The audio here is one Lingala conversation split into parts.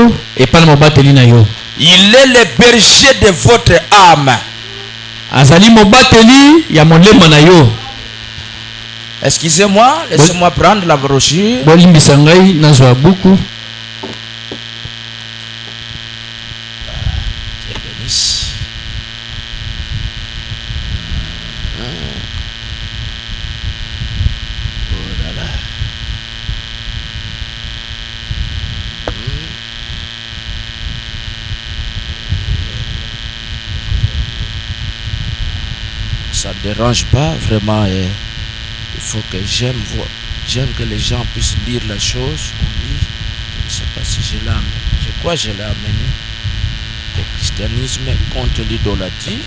yo epana mobateli na yo. Il est le berger de votre âme. Azali mobateli ya molema na yo. Excusez-moi, laissez-moi prendre la brochure. Bolimbisa ngai nazwa buku. Ça ne dérange pas vraiment. Il faut que j'aime que les gens puissent lire la chose. Oui, je ne sais pas si je l'ai amené. Je crois que je l'ai amené. Le christianisme contre l'idolâtrie.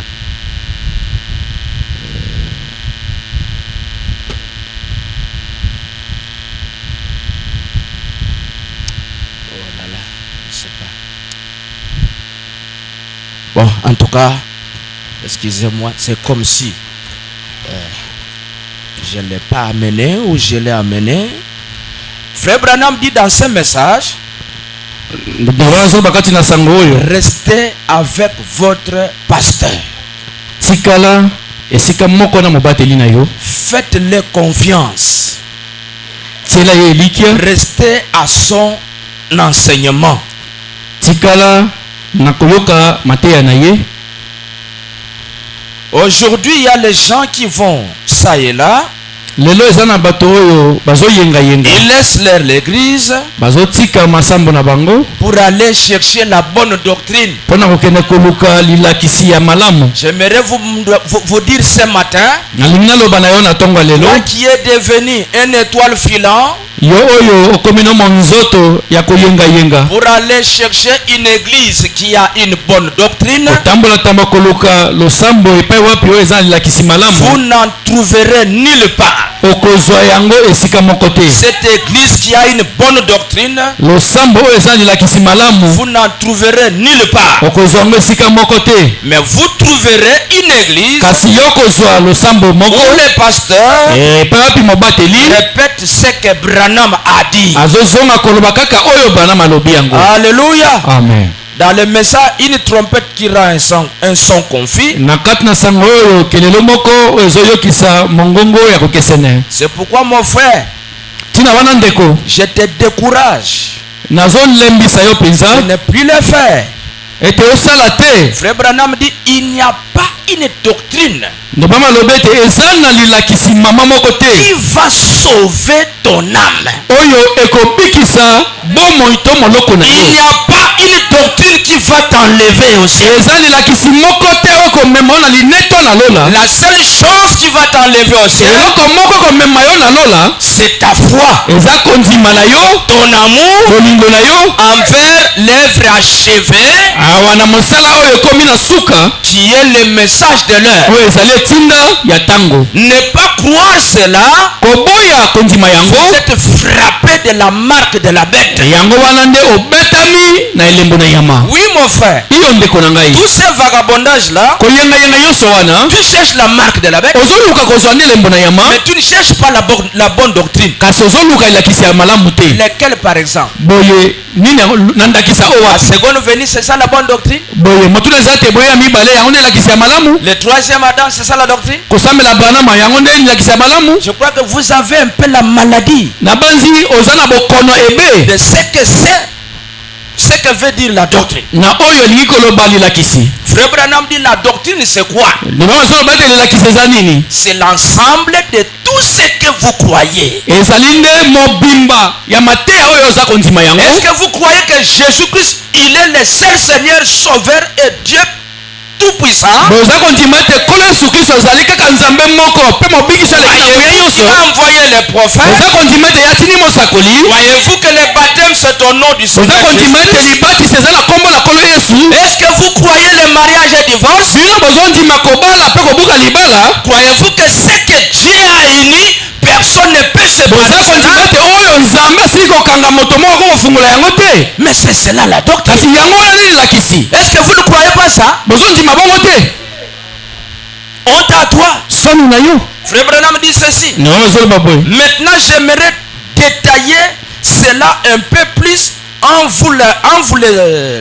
Oh là là, je ne sais pas. Bon, en tout cas, excusez-moi, c'est comme si je ne l'ai pas amené ou je l'ai amené. Frère Branham dit dans ce message, restez avec votre pasteur. Faites-le confiance. Restez à son enseignement. Aujourd'hui, il y a les gens qui vont ça et là. Ils laissent l'église pour aller chercher la bonne doctrine. J'aimerais vous dire ce matin, toi qui est devenu une étoile filante, pour aller chercher une église qui a une bonne doctrine, vous n'en trouverez nulle part. Cette église qui a une bonne doctrine, vous n'en trouverez nulle part. Mais vous trouverez une église où le pasteur répète ce que Branham a dit. Alléluia. Amen. Dans le message, une trompette qui rend un son confus. C'est pourquoi mon frère, je te décourage de ne plus le faire. Frère Branham dit, il n'y a pas une doctrine qui va sauver ton âme. Il n'y a pas une doctrine qui va t'enlever aussi. La seule chose qui va t'enlever aussi, c'est ta foi, ton amour envers l'œuvre achevée, qui est le message de l'heure. Ne pas croire cela, vous êtes frappé de la marque de la bête. Oui mon frère, tous ces vagabondages là, tu cherches la marque de la bête, mais tu ne cherches pas la bonne doctrine. Lesquelles par exemple? La seconde venue, c'est ça la bonne doctrine. Le troisième Adam, c'est ça la doctrine. Je crois que vous avez un peu la maladie de ce que veut dire la doctrine. Frère Branham dit la doctrine c'est quoi? C'est l'ensemble de tout ce que vous croyez. Est-ce que vous croyez que Jésus-Christ, il est le seul Seigneur, Sauveur et Dieu tout puissant? Voyez-vous envoyer les prophètes? Voyez-vous que le baptême c'est au nom du Seigneur Jésus? Est-ce que vous croyez le mariage et divorce? Croyez-vous que ce que Dieu a uni, personne ne peut se passer? Mais c'est cela la doctrine. Est-ce que vous ne croyez pas ça? Honte à toi. Frère Branham dit ceci. Maintenant j'aimerais détailler cela un peu plus en vous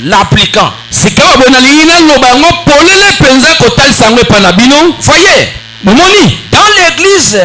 l'appliquant. sikawa bona lingina loba ngo polele penza kotalisa yango epa na bino. Voyez, momoni dans l'église,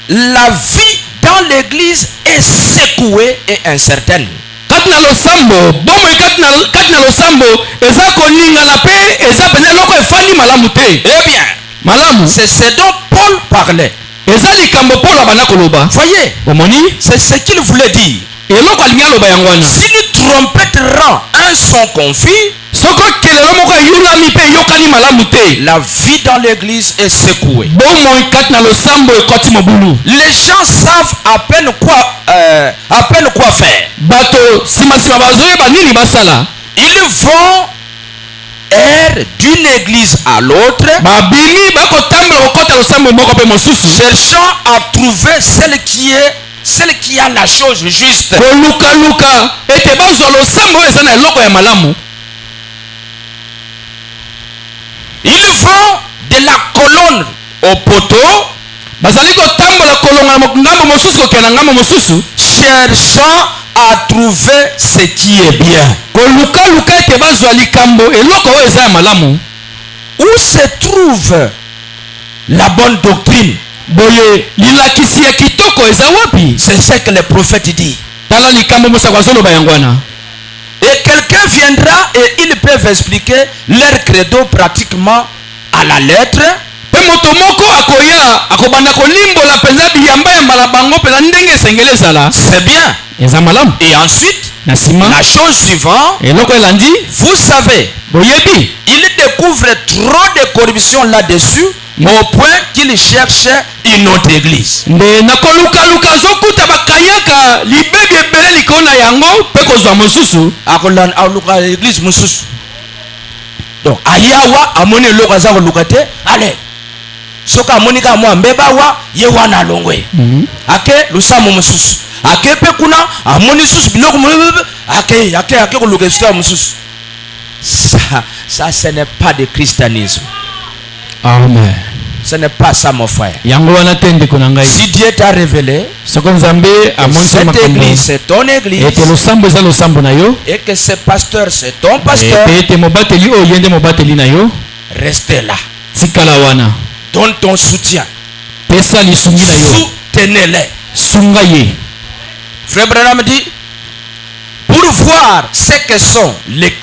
la vie dans l'église est secouée et incertaine. kati na losambo bomoi kati na losambo eza koningana pe eza penza eloko efandi malamu te. Eh bien, malamu c'est ce dont Paul parlait. eza likambo polo abanda koloba. Voyez, omoni c'est ce qu'il voulait dire. eloko alingi aloba yango wana. Si une trompette rend un son confus, soko kelelo moko eyunami pe eyokani malamu te, la vie dans l'église est secouée. bomoi kati na losambo ekoti mobulu. Les gens savent à peine quoi faire. bato simasima bazoyeba nini basala. Ils vont d'une église à l'autre, babimi bakotambola kokota losambo moko pe mosusu, cherchant à trouver celle qui a la chose juste. kolukaluka ete bazwa losambo oyo eza na eloko ya malamu. Ils vont de la colonne au poteau, bazali kotambola kolonga na ngambo mosusu kokenda na ngambo mosusu, cherchant à trouver ce qui est bien. kolukaluka ete bazwa likambo eloko oyo eza ya malamu. Où se trouve la bonne doctrine? boye lilakisi ya kitoko eza wapi? C'est ce que le prophète dit. tala likambo mosako azoloba yango wana. Et quelqu'un viendra et ils peuvent expliquer leur credo pratiquement à la lettre. pe moto moko akoya akobanda kolimbola penza biyamba ya mbala bango penza ndenge esengeli ezala. C'est bien. eza malamu. Et ensuite, na nsima la chose suivante, eloko elandi, vous savez, boyebi il découvre trop de corruption là-dessus au point qu'il cherche une autre église. nde na kolukaluka azokuta bakanyaka libebi ebele likolo na yango mpe kozwa mosusu. Aluka église mosusu. Donc ayawa amoni eloko aza koluka te, allez. Soka amoni ka mwa mbeba wa ye wana alongwe. Ake lusamo mosusu. Ake pe kuna amoni susu biloko ake koluka susu mosusu. Ça ce n'est pas de christianisme. Amen. Ce n'est pas ça mon frère. yango wana te ndeko na ngai. Si Dieu t'a révélé, soko nzambe amonisi cette makambo église c'est ton église, ete losambo eza losambo na yo, et que ce pasteur c'est ton pasteur, pe ete mobateli oyo ye nde mobateli na yo, restez là. tikala wana, Donne ton soutien. pesa lisungi na yo, Soutenez-les. sunga ye. Frère Branham dit, pour voir ce que sont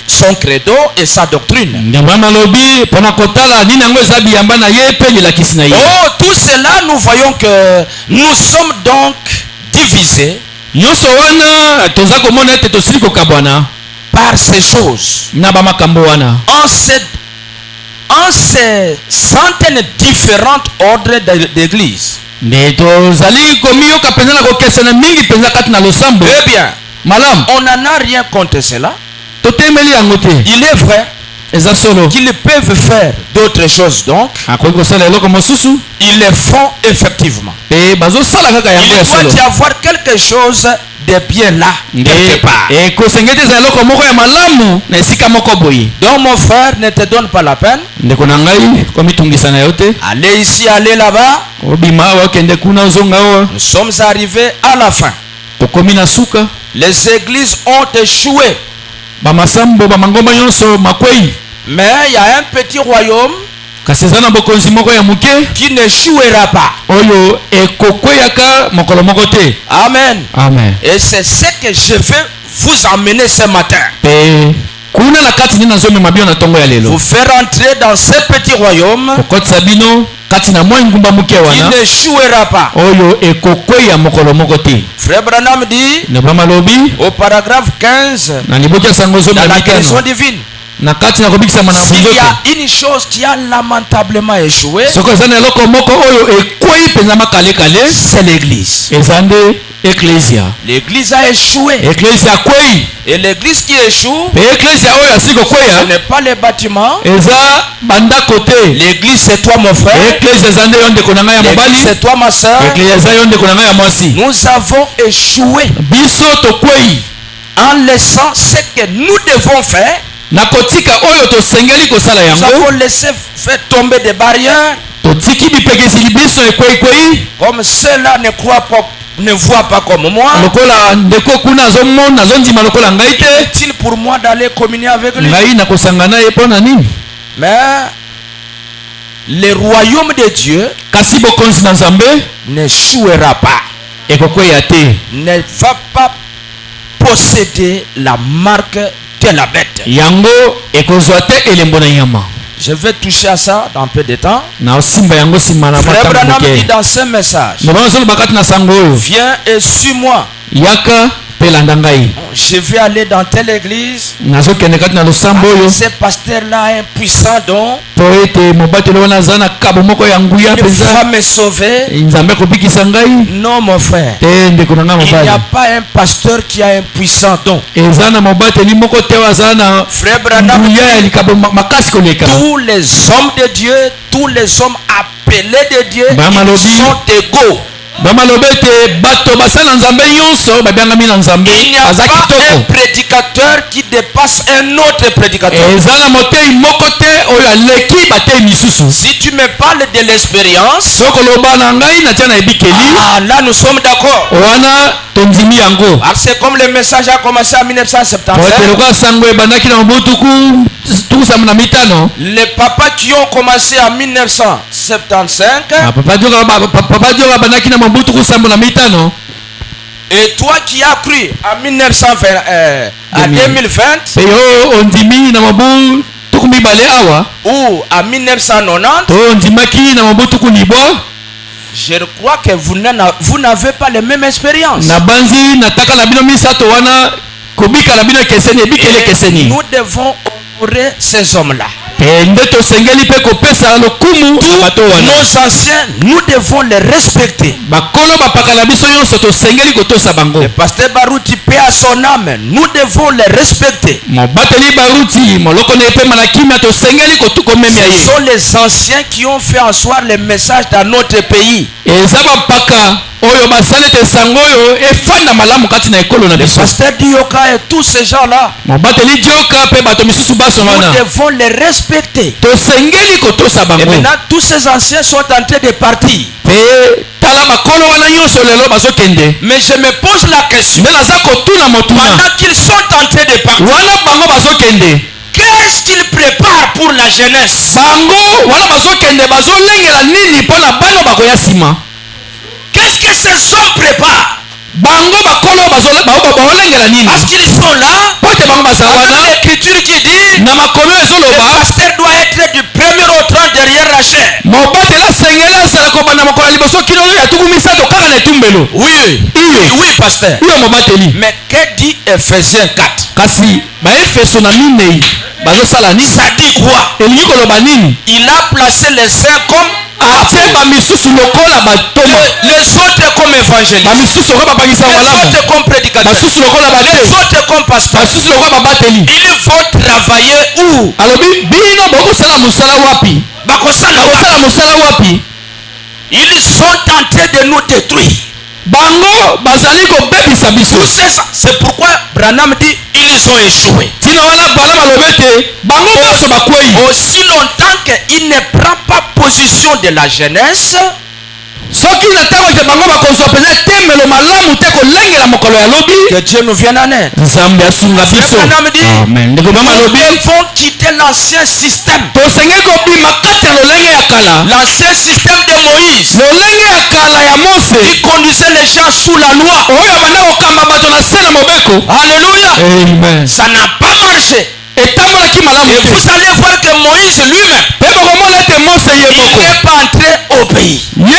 son credo et sa doctrine. Ndamba malobi pona kotala nini yango eza biyamba na ye pe lilakisi na ye. Oh, tout cela nous voyons que nous sommes donc divisés nyonso wana toza komona ete tosili kokabwana par ces choses na bamakambo wana en ces centaines différentes ordres d'église. nde tozali komiyoka mpenza na kokesana mingi mpenza kati na losambo. Eh bien, malamu on n'en a rien contre cela. totemeli yango te. Il est vrai eza solo qu'ils peuvent faire d'autres choses, donc akoki kosala eloko mosusu ils le font effectivement. pe bazosala kaka yango ya Il solo. doit y avoir quelque chose de bien là, quelque part. ekosengeli te eza eloko moko ya malamu na esika moko boye. Donc mon frère, ne te donne pas la peine. ndeko na ngai komitungisa na yo te. Allez ici, allez là-bas. obima awa okende kuna ozonga awa. Nous sommes arrivés à la fin. tokomi na suka. Les églises ont échoué. bamasambo bamangomba nyonso makwei. Mais il y a un petit royaume kasi eza na bokonzi moko ya moke qui n'échouera pas. oyo ekokweyaka mokolo moko te. Amen. Amen. Et c'est ce que je vais vous emmener ce matin. pe kuna na kati nde nazomema bino na ntongo ya lelo. Vous faire entrer dans ce petit royaume kokotisa bino kati na mwa ngumba moke qui wana n'échouera pas. oyo ekokweya mokolo moko te. Frère Branham dit ndeko malobi au paragraphe 15 na liboki ya sango zomi dans na la guérison mitano divine, na kati na kobikisama na s'il y nzoto. a une chose qui a lamentablement échoué, soki eza na eloko moko oyo ekwei mpenza makalekale, c'est l'église. eza nde eklesia. L'église a échoué. eklesia akwei. Et l'église qui échoue, pe eklesia oyo asili ce kokweya n'est pas les bâtiments. eza bandako te. L'église c'est toi mon frère. eklesia eza nde yo ndeko na ngai ya L'église mobali. c'est toi ma soeur. eklesia eza yo ndeko na ngai ya mwasi. Nous avons échoué biso tokwei en laissant ce que nous devons faire. na kotika oyo tosengeli kosala Nous yango. avons laissé faire tomber des barrières. totiki bipekisili biso ekweikwei. Comme ceux-là ne croient ne voit pas comme moi. Est-il pour moi d'aller communier avec lui? Mais le royaume de Dieu ne jouera pas, ne va pas posséder la marque de la bête. Je vais toucher à ça dans peu de temps. Frère Branham dit dans ce message, viens et suis-moi. Je vais aller dans telle église. Ce pasteur-là a un puissant don. Il va me sauver. Non, mon frère. Il n'y a pas un pasteur qui a un puissant don. Frère Branham, tous les hommes de Dieu, tous les hommes appelés de Dieu, ils sont égaux. Il n'y a pas un prédicateur qui dépasse un autre prédicateur. Si tu me parles de l'expérience, là nous sommes d'accord. C'est comme le message a commencé en 1975. Les papas qui ont commencé en 1975, et toi qui as cru en 2020, ou en 1990, je crois que vous n'avez pas les mêmes expériences. Nous devons honorer ces hommes-là. Nos anciens, nous devons les respecter. Le pasteur Baruti, paix à son âme, nous devons les respecter. Ce sont les anciens qui ont fait asseoir les messages dans notre pays. Le pasteur Dioka et tous ces gens-là, nous devons les respecter. Et maintenant, tous ces anciens sont en train de partir. Mais je me pose la question, pendant qu'ils sont en train de partir, qu'est-ce qu'ils préparent pour la jeunesse? Qu'est-ce que ces hommes préparent? Parce qu'ils sont là, l'écriture qui dit le pasteur doit être du premier au 30 derrière la chair. Oui, pasteur. Mais que dit Ephésiens 4? Ça dit quoi? Il a placé les saints comme les autres comme évangélistes, les autres comme prédicateurs, les autres comme pasteurs. Ils vont travailler où? Ils sont en train de nous détruire. C'est pourquoi Branham dit ils ont échoué. Aussi longtemps qu'il ne prend pas position de la jeunesse, que Dieu nous vienne en aide. Branham dit nous devons quitter l'ancien système. L'ancien système de Moïse qui conduisait les gens sous la loi. Alléluia. Amen. Ça n'a pas marché. Et vous allez voir que Moïse lui-même, il n'est pas entré au pays. Dieu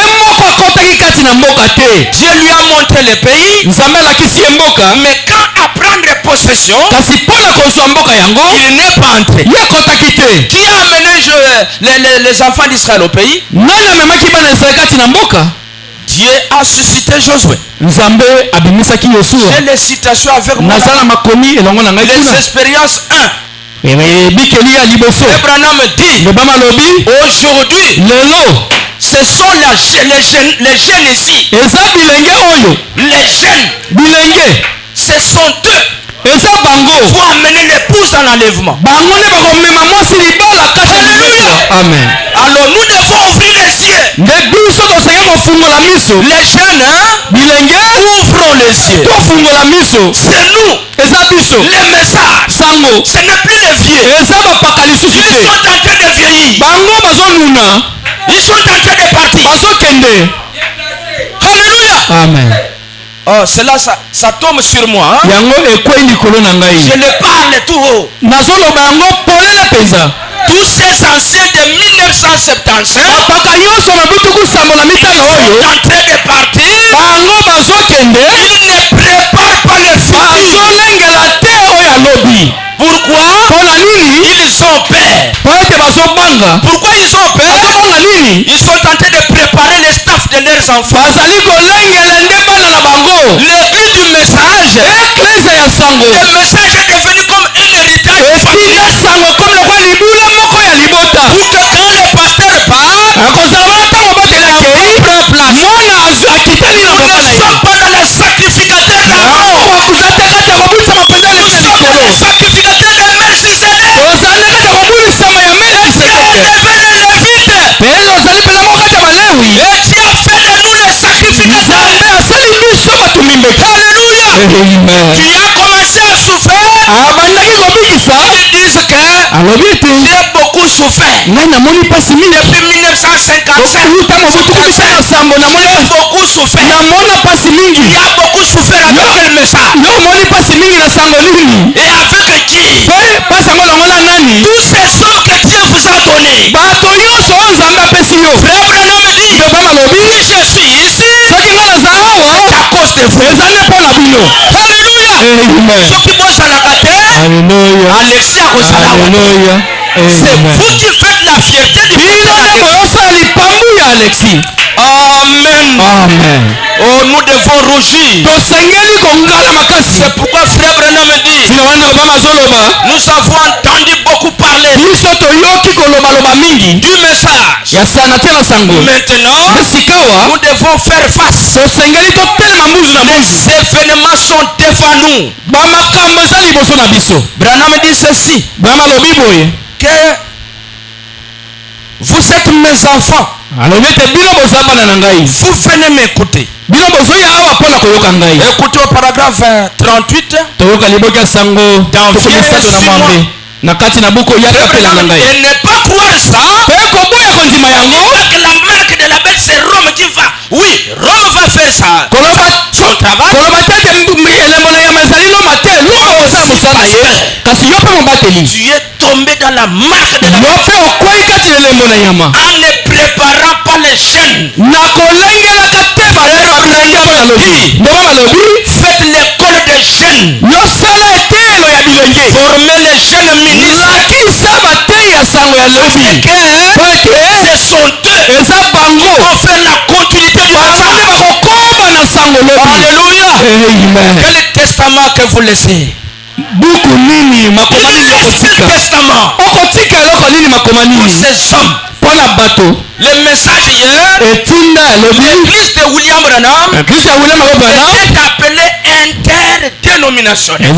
lui a montré le pays, mais quand à prendre possession, il n'est pas entré. Qui a amené les enfants d'Israël au pays? Dieu a suscité Josué. J'ai les citations avec moi. Les expériences 1. Abraham dit aujourd'hui, ce sont les jeunes ici. Les jeunes, ce sont eux. Il faut amener l'épouse à l'enlèvement. Alléluia. Amen. Alors nous devons ouvrir les les yeux. Les jeunes ouvrons les yeux. C'est nous. Les messages. Ce n'est plus les vieux. Ils sont en train de vieillir. Ils sont en train de partir. Alléluia. Amen. Oh, cela ça tombe sur moi. Hein? Je le parle tout haut. Tous ces anciens de 1975 sont en train de partir. Ils ne préparent pas le futur. Pourquoi? Ils ont peur. Pourquoi ils ont peur? Ils sont en train de préparer les staffs de leurs enfants. L'église du message. Le message est devenu comme un héritage familial. Pour que quand le pasteur part, on ne sort pas dans les sacrificateurs d'argent. Nous sommes les sacrificateurs de Melchizedek. Et Dieu a fait de nous les sacrificateurs. Alléluia. Tu as commencé à souffrir. Ils disent que j'ai beaucoup souffert. Depuis 1955. J'ai beaucoup souffert. Il y a beaucoup souffert avec le message. Et avec qui? Tous ces hommes que Dieu vous a donnés. Frère Branham dit, si je suis ici, c'est à cause de vous. Alléluia. Ce qui vous a la Alexis a cause c'est vous qui faites la fierté du Alexis. Amen. Amen. Oh, nous devons rougir. C'est pourquoi frère Branham dit, nous avons entendu beaucoup parler du message. Maintenant, nous devons faire face. Les événements sont devant nous. Branham dit ceci, que vous êtes mes enfants. Vous venez m'écouter. Écoutez au paragraphe 38. Dans Verset 6 mois. Et ne pas croire ça. Que la marque de la bête c'est Rome qui va. Oui, Rome va faire ça. Son travail. Tu es tombé dans la marque de la bête. En ne préparant pas les jeunes. Faites l'école des jeunes. Formez les jeunes ministres. Ce sont eux qui vont faire la continuité du message. Alléluia. Quel testament que vous laissez? Quel testament? Pour ces hommes. Le message hier, l'église de William Branham est appelée interdénominationnelle.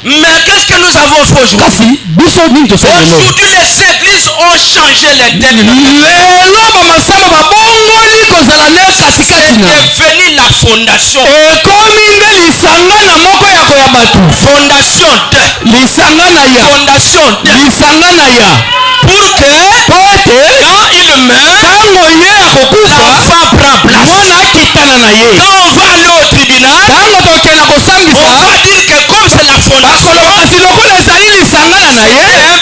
Mais qu'est-ce que nous avons fait aujourd'hui? Aujourd'hui, les églises ont changé les c'est devenu la fondation. Fondation de. Fondation de. Pour que quand il meurt, l'enfant prend place. Quand on va aller au tribunal, on va dire que comme c'est la fondation, c'est un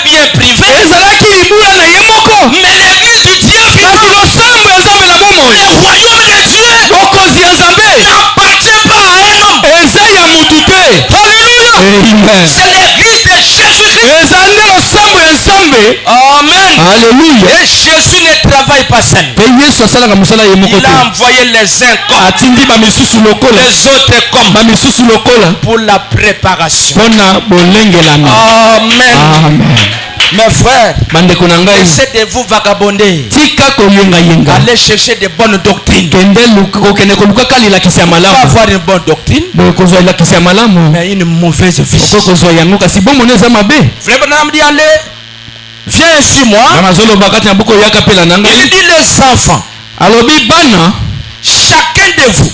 bien privé. Mais l'église du Dieu vivant, le royaume de Dieu n'appartient pas à un homme. Alléluia. C'est l'église de Jésus-Christ. Amen. Alléluia. Et Jésus ne travaille pas seul. Il a envoyé les uns comme les autres comme pour la préparation. Amen. Amen. Mes frères, bandeko na ngai, essayez de vous vagabonder. tika koyenga yenga, Allez chercher de bonnes doctrines. kende kokende koluka kali la kisi ya On va malamu, avoir une bonne doctrine, boye kozwa la kisi ya malamu, mais une mauvaise vie. oko kozwa yango kasi bomona eza mabe. Frère Branham dit allez, viens ici moi. Mama zoloba kati na buko yaka pela na Il ngai, dit les enfants, alobi bana, chacun de vous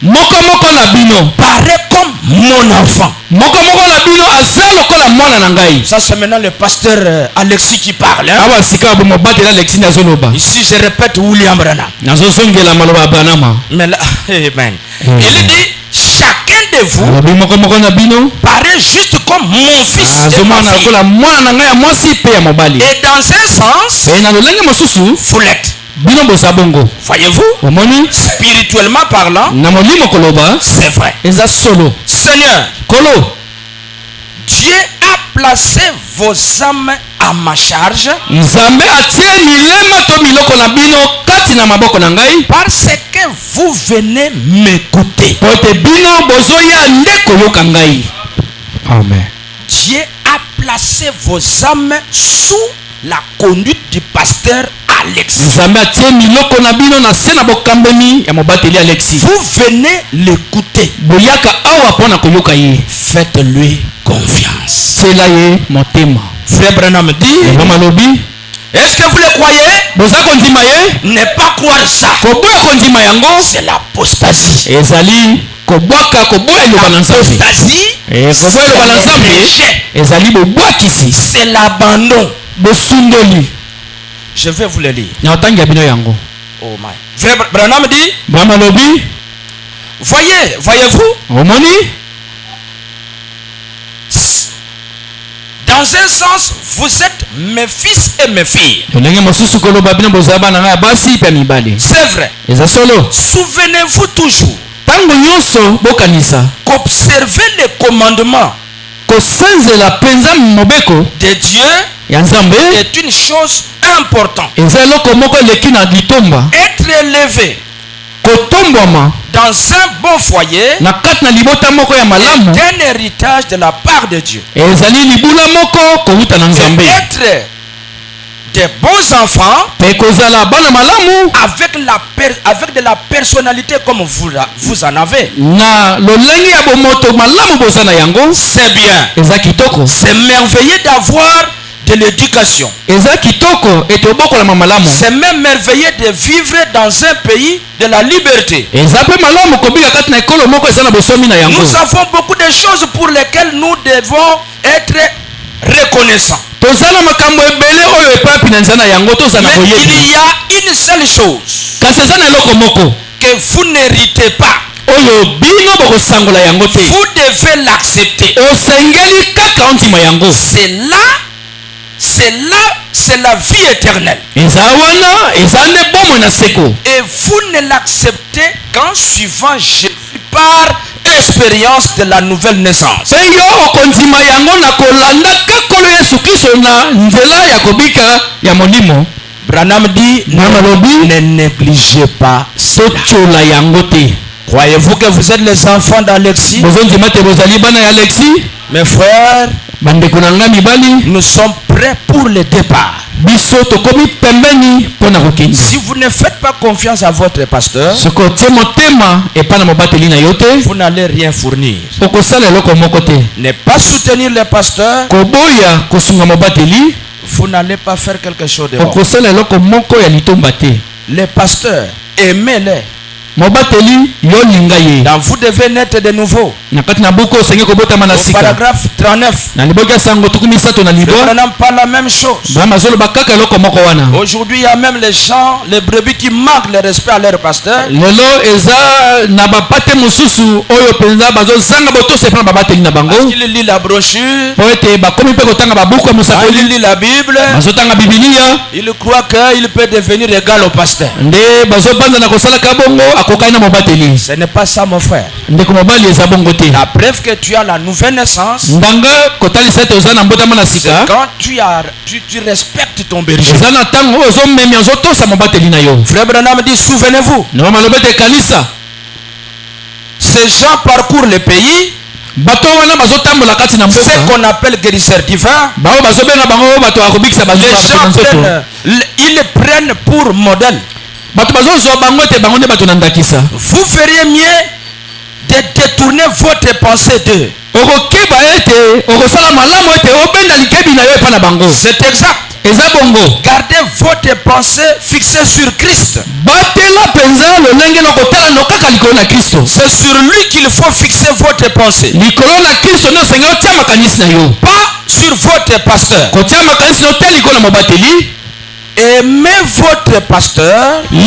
moko moko na bino, paraît comme mon enfant. moko moko na bino aza lokola mwana na ngai. Ça c'est maintenant le pasteur Alexis qui parle. Hein? Awa sika bo mobatela Alexis na zoloba. Ici je répète William Branham. Nazozongela maloba Branham. Mais là, amen. Il dit chacun de vous Alobi moko moko na bino, paraît juste comme mon fils et ma azomana fille. lokola mwana na ngai ya mwasi pe ya mobali. Et dans un sens, E na lolenge mosusu, vous l'êtes. bino boza bongo. Voyez-vous, Omoni, spirituellement parlant, na molimo koloba, c'est vrai. eza solo. Seigneur, Kolo, Dieu a placé vos âmes à ma charge Nzambe atie milema to miloko na bino kati na maboko na ngai, parce que vous venez m'écouter. po ete bino bozoya nde koyoka ngai. Amen. Dieu a placé vos âmes sous la conduite du pasteur Alexis. Nzambe atie miloko na bino na se na bokambemi ya mobateli Alexis. Vous venez l'écouter. Boyaka awa pona koyoka ye. Faites-lui confiance. Sela ye motema. Frère Branham dit, Mama lobi, est-ce que vous le croyez? boza kondima ye? Ne pas croire ça, Koboya kondima yango, c'est l'apostasie. ezali kobwaka koboya eloba na Nzambe. L'apostasie, Koboya eloba na c'est le Nzambe, péché. ezali bobwakisi, C'est l'abandon. bosundoli. Je vais vous le lire. Na otangi ya bino yango. Oh my. Frère Branham dit, Mama lobi, voyez-vous, omoni, dans un sens, vous êtes mes fils et mes filles. lolenge mosusu koloba bino boza bana ngai ya basi pe ya mibali. C'est vrai. Eza solo. Souvenez-vous toujours Tango nyonso bokanisa, qu'observer les commandements kosanzela penza mobeko de Dieu ya Nzambe, est une chose importante. eza eloko moko eleki na litomba. Être élevé Kotombwama dans un bon foyer na kati na libota moko ya malamu, est un héritage de la part de Dieu. ezali libula moko kowuta na Nzambe. Être des bons enfants Pe kozala bana malamu avec de la personnalité comme vous en avez. na lolenge ya bomoto malamu boza na yango, C'est bien. eza kitoko. C'est merveilleux d'avoir de l'éducation. Eza kitoko ete obokolama malamu. C'est même merveilleux de vivre dans un pays de la liberté. Eza pe malamu kobika kati na ekolo moko eza na bosomi na yango. Nous avons beaucoup de choses pour lesquelles nous devons être reconnaissants. Tozala makambo ebele oyo epapi na nzana yango toza na Mais il boyebi. y a une seule chose Kasi eza na eloko moko que vous n'héritez pas. oyo bino bokosangola yango te. Vous devez l'accepter. Osengeli kaka ondima yango. C'est la vie éternelle. Eza wana eza nde bomoi na seko. Et vous ne l'acceptez qu'en suivant Jésus par expérience de la nouvelle naissance. Pe yo okondima yango na kolanda kakolo Yesu Kristo na nzela ya kobika ya molimo. Branham dit, Mama lobi, ne négligez pas cela. totyola yango te. Croyez-vous que vous êtes les enfants d'Alexis? Bozondima te bozali bana ya Alexis? Mes frères, Bandeko na nga mibali, nous sommes prêts pour le départ. biso tokomi pembeni mpona kokende. Si vous ne faites pas confiance à votre pasteur, Soki otie motema epai na mobateli na yo te, vous n'allez rien fournir. okosala eloko moko te. Ne pas soutenir le pasteur, Koboya kosunga mobateli, vous n'allez pas faire quelque chose de bon. okosala eloko moko ya litomba te. Les pasteurs, aimez-les. Mobateli yo linga ye. Donc vous devez naître de nouveau. Na kati na buku osenge kobotama na sika. Paragraphe 39. Na liboki ya sango tuku misato na libwa, Branham parle la même chose. Brahma azoloba kaka eloko moko wana. Aujourd'hui, il y a même les gens, les brebis qui manquent le respect à leur pasteur. Lelo eza na bapate mosusu oyo penza bazozanga botosa epai na babateli na bango. Parce qu'il lit la brochure, Po ete bakomi mpe kotanga babuku ya il mosakoli, lit la Bible, bazotanga bibilia, il croit qu'il peut devenir égal au pasteur. nde bazobanza na kosalaka bongo akokani na mobateli. Ce n'est pas ça, mon frère. Ndeko mobali eza bongo te. La preuve que tu as la nouvelle naissance, Ndanga kotalisa ete oza na mbotama na c'est sika, quand tu respectes ton berger. eza na ntango oyo ozomemi ozotosa mobateli na yo. Frère Branham dit, souvenez-vous, Na maloba ete kanisa ces gens parcourent le pays Ce qu'on appelle guérisseur divin. Les gens ils prennent pour modèle. Vous feriez mieux de détourner votre pensée d'eux. C'est exact. Gardez votre pensée fixée sur Christ. C'est sur lui qu'il faut fixer votre pensée. Pas sur votre pasteur. Aimez votre pasteur et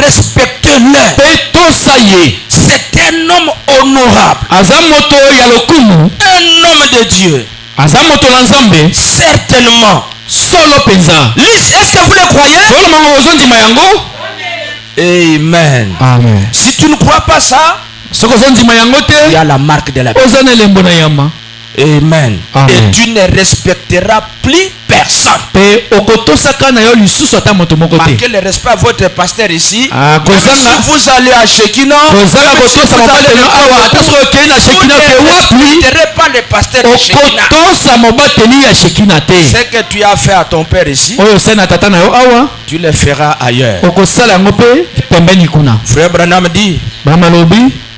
respectez-le. C'est un homme honorable. Un homme de Dieu. Certainement. Est-ce que vous le croyez? Amen. Amen. Si tu ne crois pas ça, il y a la marque de la Bible. Amen. Amen. Et tu ne respecteras plus personne. Marquez le respect à votre pasteur ici. Si vous allez à Shekinah, vous ne respecterez pas le pasteur de Shekinah. Ce que tu as fait à ton père ici, tu le feras ailleurs. Frère Branham dit,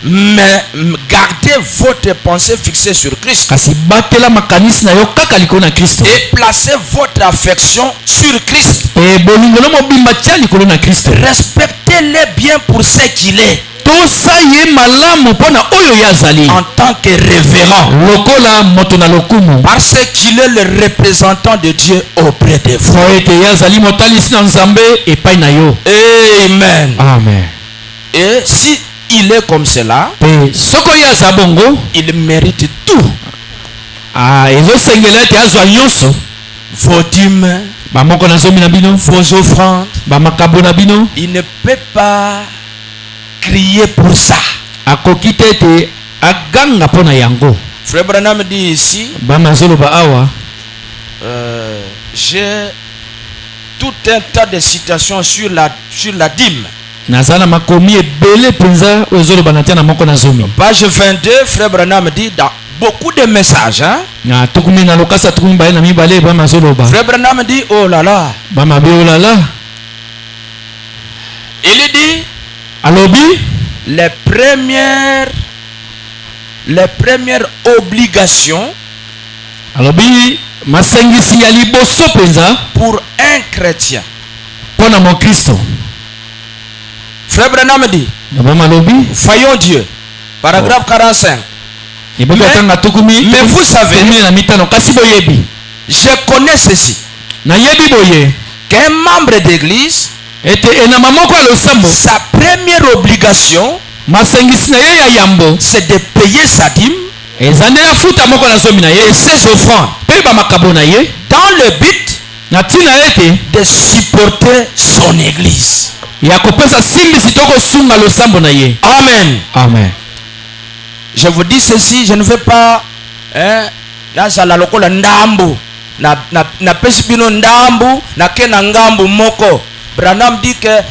mais gardez votre pensée fixée sur Christ. Et placez votre affection sur Christ. Respectez-le bien pour ce qu'il est. En tant que révérend. Parce qu'il est le représentant de Dieu auprès de vous. Amen. Amen. Et si il est comme cela, il mérite tout. Vos dîmes, vos offrandes. Il ne peut pas crier pour ça. Frère Branham dit ici, j'ai tout un tas de citations sur la dîme. Page 22, Frère Branham dit dans beaucoup de messages. Frère Branham dit, oh là là. Il dit, les premières obligations pour un chrétien. Frère Branham dit, voyons Dieu. Paragraphe 45. Mais vous savez, je connais ceci. Qu'un membre d'église, sa première obligation, c'est de payer sa dîme et ses offrandes dans le but de supporter son église. Amen. Amen. Je vous dis ceci, je ne veux pas Branham dit qu'un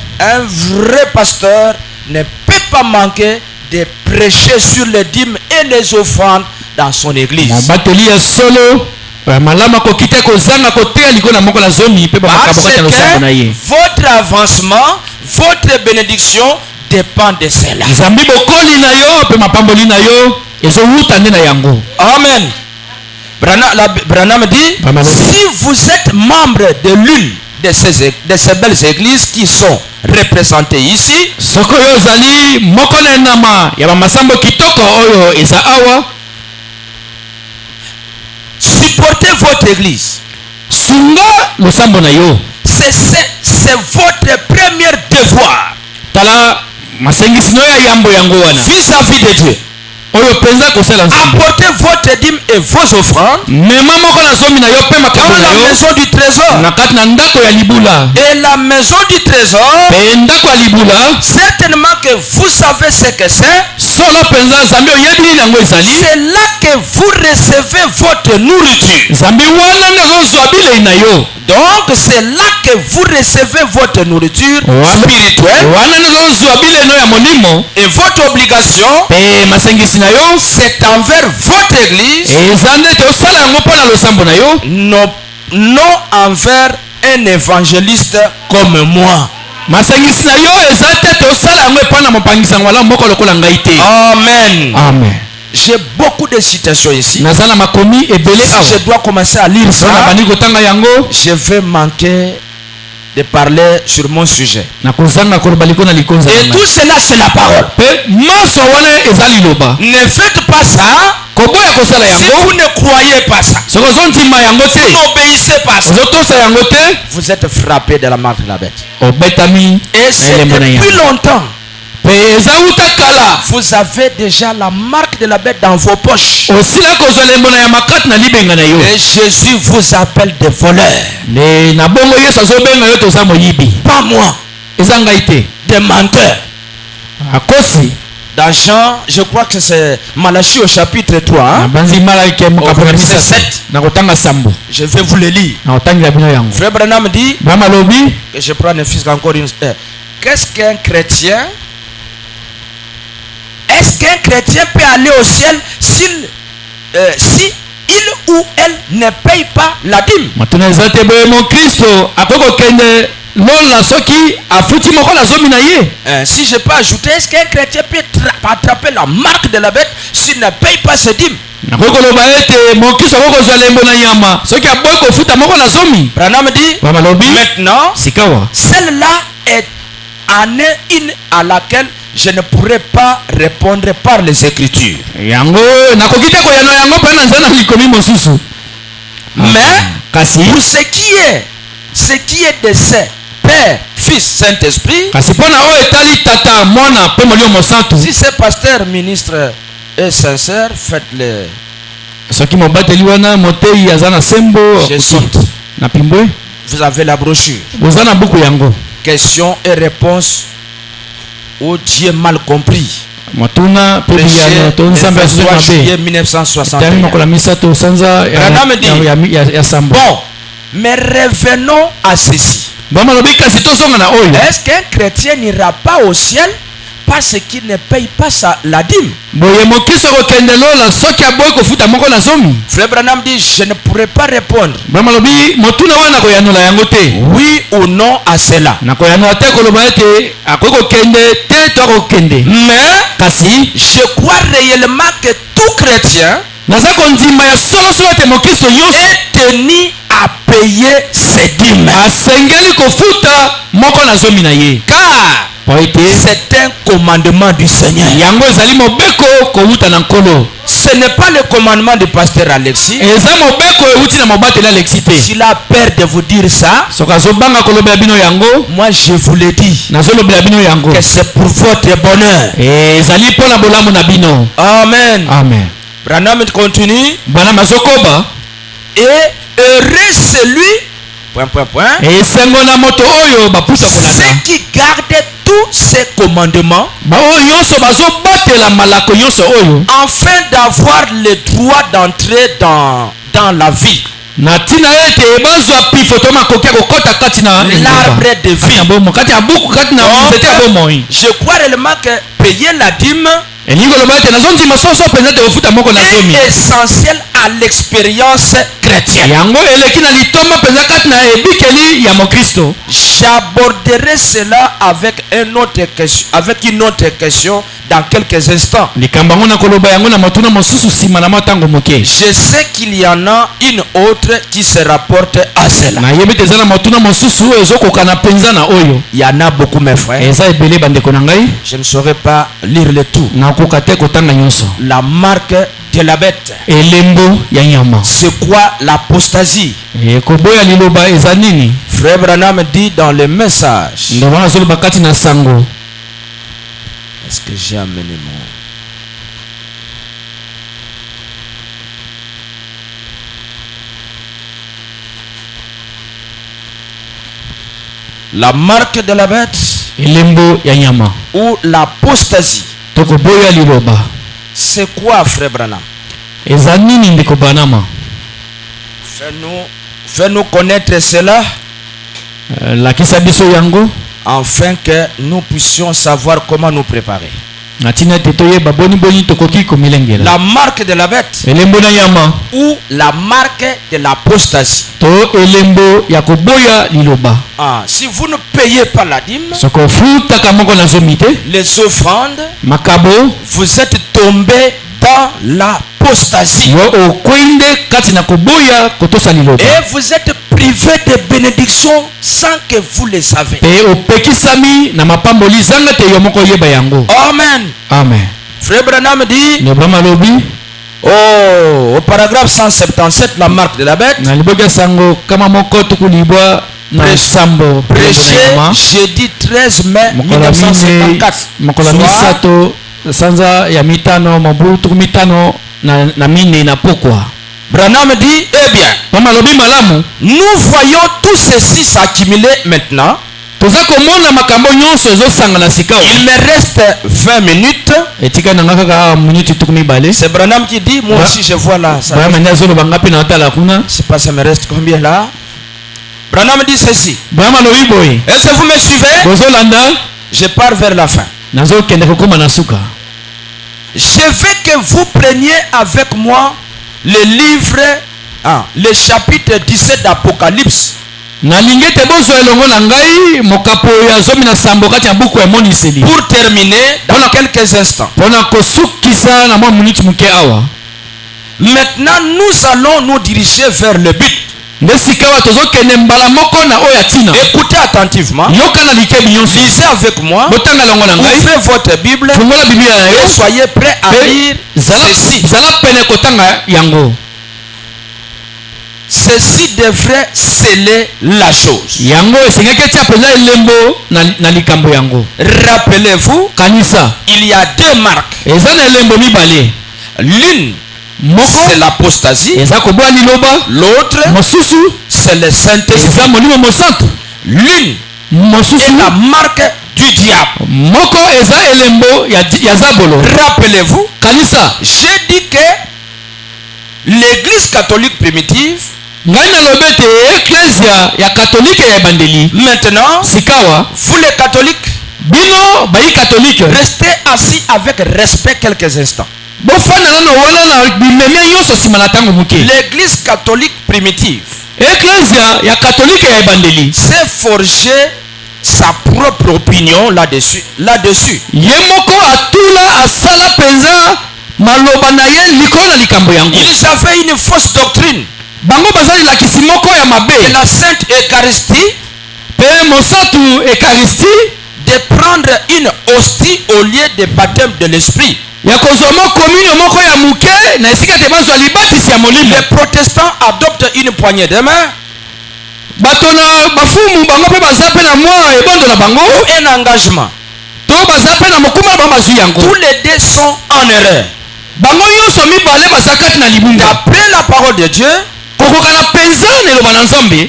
vrai pasteur ne peut pas manquer de prêcher sur les dîmes et les offrandes dans son église. Parce que votre avancement, votre bénédiction dépend de cela. Amen. Branham dit, si vous êtes membre de l'une de ces belles églises qui sont représentées ici, supportez votre église. C'est votre premier devoir vis-à-vis de Dieu. Apportez votre dîme et vos offrandes dans la maison du trésor. Et la maison du trésor, certainement que que vous savez ce que c'est, solo penza zambi oyebi nini yango ezali c'est là que vous recevez votre nourriture. zambi wana nde azozwa bilei na yo Donc c'est là que vous recevez votre nourriture spirituelle. wana nde azozwa bilei no ya molimo Et votre obligation, mpe masengisi na yo c'est envers votre église, eza nde tosala yango mpo na losambo na yo non envers un évangéliste comme moi. masengisi na yo eza te tosala yango epai na mopangisi yango malamu moko lokola ngai te. Amen. Amen. J'ai beaucoup de citations ici. naza na makomi ebele Si je awa dois commencer à lire ça, na bandi kotanga yango je vais manquer de parler sur mon sujet. na kozanga koloba liko na likonza Et tout cela, c'est la parole. mpe nyonso wana eza liloba Ne faites pas ça koboya kosala si yango vous ne croyez pas ça. soki ozondima yango te N'obéissez pas ça. ozotosa yango te Vous êtes frappé de la marque de la bête. obetami Et c'est elembo na depuis yango longtemps. mpe eza uta kala Vous avez déjà la marque de la bête dans vos poches. osila kozwa elembo na ya makati na libenga na yo Et Jésus vous appelle des voleurs. ne na bongo yesu azobenga yo toza moyibi Pas moi. eza ngai te Des menteurs. akosi Dans Jean, je crois que c'est Malachie au chapitre 3. na Hein? banzi malaki Au mokapona verset misato 7. na kotanga sambo Je vais vous le lire. na kotangela bino yango Frère Branham dit bama lobi que je prends le fils encore une. Qu'est-ce qu'un chrétien? Est-ce qu'un chrétien peut aller au ciel si il ou elle ne paye pas la dîme? matuna eza te boye mokristo akoki kokende lola soki afuti moko na zomi na ye Si je peux ajouter, est-ce qu'un chrétien peut attraper la marque de la bête s'il ne paye pas ses dîmes? nakoki koloba ete mokristo akoki kozwa lembo na nyama soki aboyi kofuta moko na zomi Branham dit bama lobi maintenant, sikawa celle-là est une à laquelle je ne pourrais pas répondre par les Écritures. yango nakoki te koyano yango mpe na nzela likomi mosusu Mais kasi pour ce qui est de ces Père, Fils, Saint-Esprit, kasi mpo na oyo etali tata mwana mpe molimo mosantu si ce pasteur ministre est sincère, faites-le. soki mobateli wana motei aza na sembo Je cite. na pimbwe Vous avez la brochure. boza na buku yango Questions et réponses au Dieu mal compris. motuna mpe Prêché biyano le to nzambe 23 asoze juillet mabe 1961. tani mokola misato sanza ya sambo Bon, mais revenons à ceci. bama lobi kasi tozonga na oyo Est-ce qu'un chrétien n'ira pas au ciel parce qu'il ne paye pas la dîme? boye mokristo kokende lola soki aboyi kofuta moko na zomi Frère Branham dit, je ne pourrais pas répondre bama lobi motuna wana koyanola yango te oui ou non à cela. na koyanola te koloba ete akoki kokende te to akokende Mais kasi je crois réellement que tout chrétien naza kondima ya solosolo ete mokristo nyonso est tenu à payer ses dîmes. asengeli kofuta moko na zomi na ye Car po ete c'est un commandement du Seigneur. yango ezali mobeko kowuta na nkolo Ce n'est pas le commandement du pasteur Alexis. eza mobeko euti na mobateli alexi te S'il a peur de vous dire ça, soki azobanga kolobela bino yango moi je vous le dis nazolobela bino yango que c'est pour votre bonheur. ezali mpo na bolamu na bino Amen. amen Branham continue. bana mazokoba Et heureux celui, esengo na moto oyo bapusa kolanda ceux qui gardent tous ces commandements, baoyo nyonso bazobatela malako nyonso oyo afin d'avoir le droit d'entrer dans la vie, na ntina ete bazwa pifo to makoki ya kokɔta kati na l'arbre de vie. na bomo kati ya buku kati na nzete ya bomoi Je crois réellement que payer la dîme elingi koloba ete nazondima soso mpenza te kofuta moko na zomi est essentiel à l'expérience chrétienne. yango eleki na litomba mpenza kati na ebikeli ya mokristo J'aborderai cela avec une autre question dans quelques instants. likambo yango na koloba yango na motuna mosusu nsima na matango moke Je sais qu'il y en a une autre qui se rapporte à cela. nayebi te eza na motuna mosusu ezokokana mpenza na oyo Il y en a beaucoup, mes frères. eza ebele bandeko na ngai Je ne saurais pas lire le tout. nakoka te kotanga nyonso La marque de la bête. elembo ya nyama C'est quoi l'apostasie? koboya liloba eza nini Frère Branham dit dans le message. ndovana azoloba kati na sango Est-ce que j'ai amené mon... La marque de la bête Elembo ya nyama. Ou l'apostasie. Tokoboya liloba. C'est quoi, frère Branham? Ezanini ndeko Branham. Fais-nous connaître cela. Lakisa biso yango. Afin que nous puissions savoir comment nous préparer. La marque de la bête ou la marque de l'apostasie. Si vous ne payez pas la dîme, les offrandes, vous êtes tombé dans l'apostasie. Et vous êtes privé de bénédictions sans que vous les savez. Amen. Amen. Frère Branham dit au paragraphe 177, la marque de la bête. Prêché jeudi 13 mai 1954. Branham dit, eh bien, nous voyons tout ceci s'accumuler maintenant. Il me reste 20 minutes. C'est Branham qui dit, moi aussi je vois là. Je sais pas, ça me reste combien là. Branham dit ceci. Est-ce que vous me suivez? Je pars vers la fin. Je veux que vous preniez avec moi le livre, le chapitre 17 d'Apocalypse. Pour terminer dans quelques instants. Maintenant, nous allons nous diriger vers le but. Écoutez attentivement. Lisez avec moi. Ouvrez votre Bible et soyez prêts à lire ceci. Ceci devrait sceller la chose. Rappelez-vous, il y a deux marques. L'une, c'est l'apostasie. L'autre, c'est le Saint-Esprit. L'une est la marque du diable. Rappelez-vous, j'ai dit que l'Église catholique primitive, maintenant, vous les catholiques, restez assis avec respect quelques instants. L'Église catholique primitive s'est forgé sa propre opinion là-dessus. Ils avaient une fausse doctrine. Et la Sainte Eucharistie, de prendre une hostie au lieu de baptême de l'esprit. Les protestants adoptent une poignée de main. Ou un engagement. Tous les deux sont en erreur. D'après la parole de Dieu,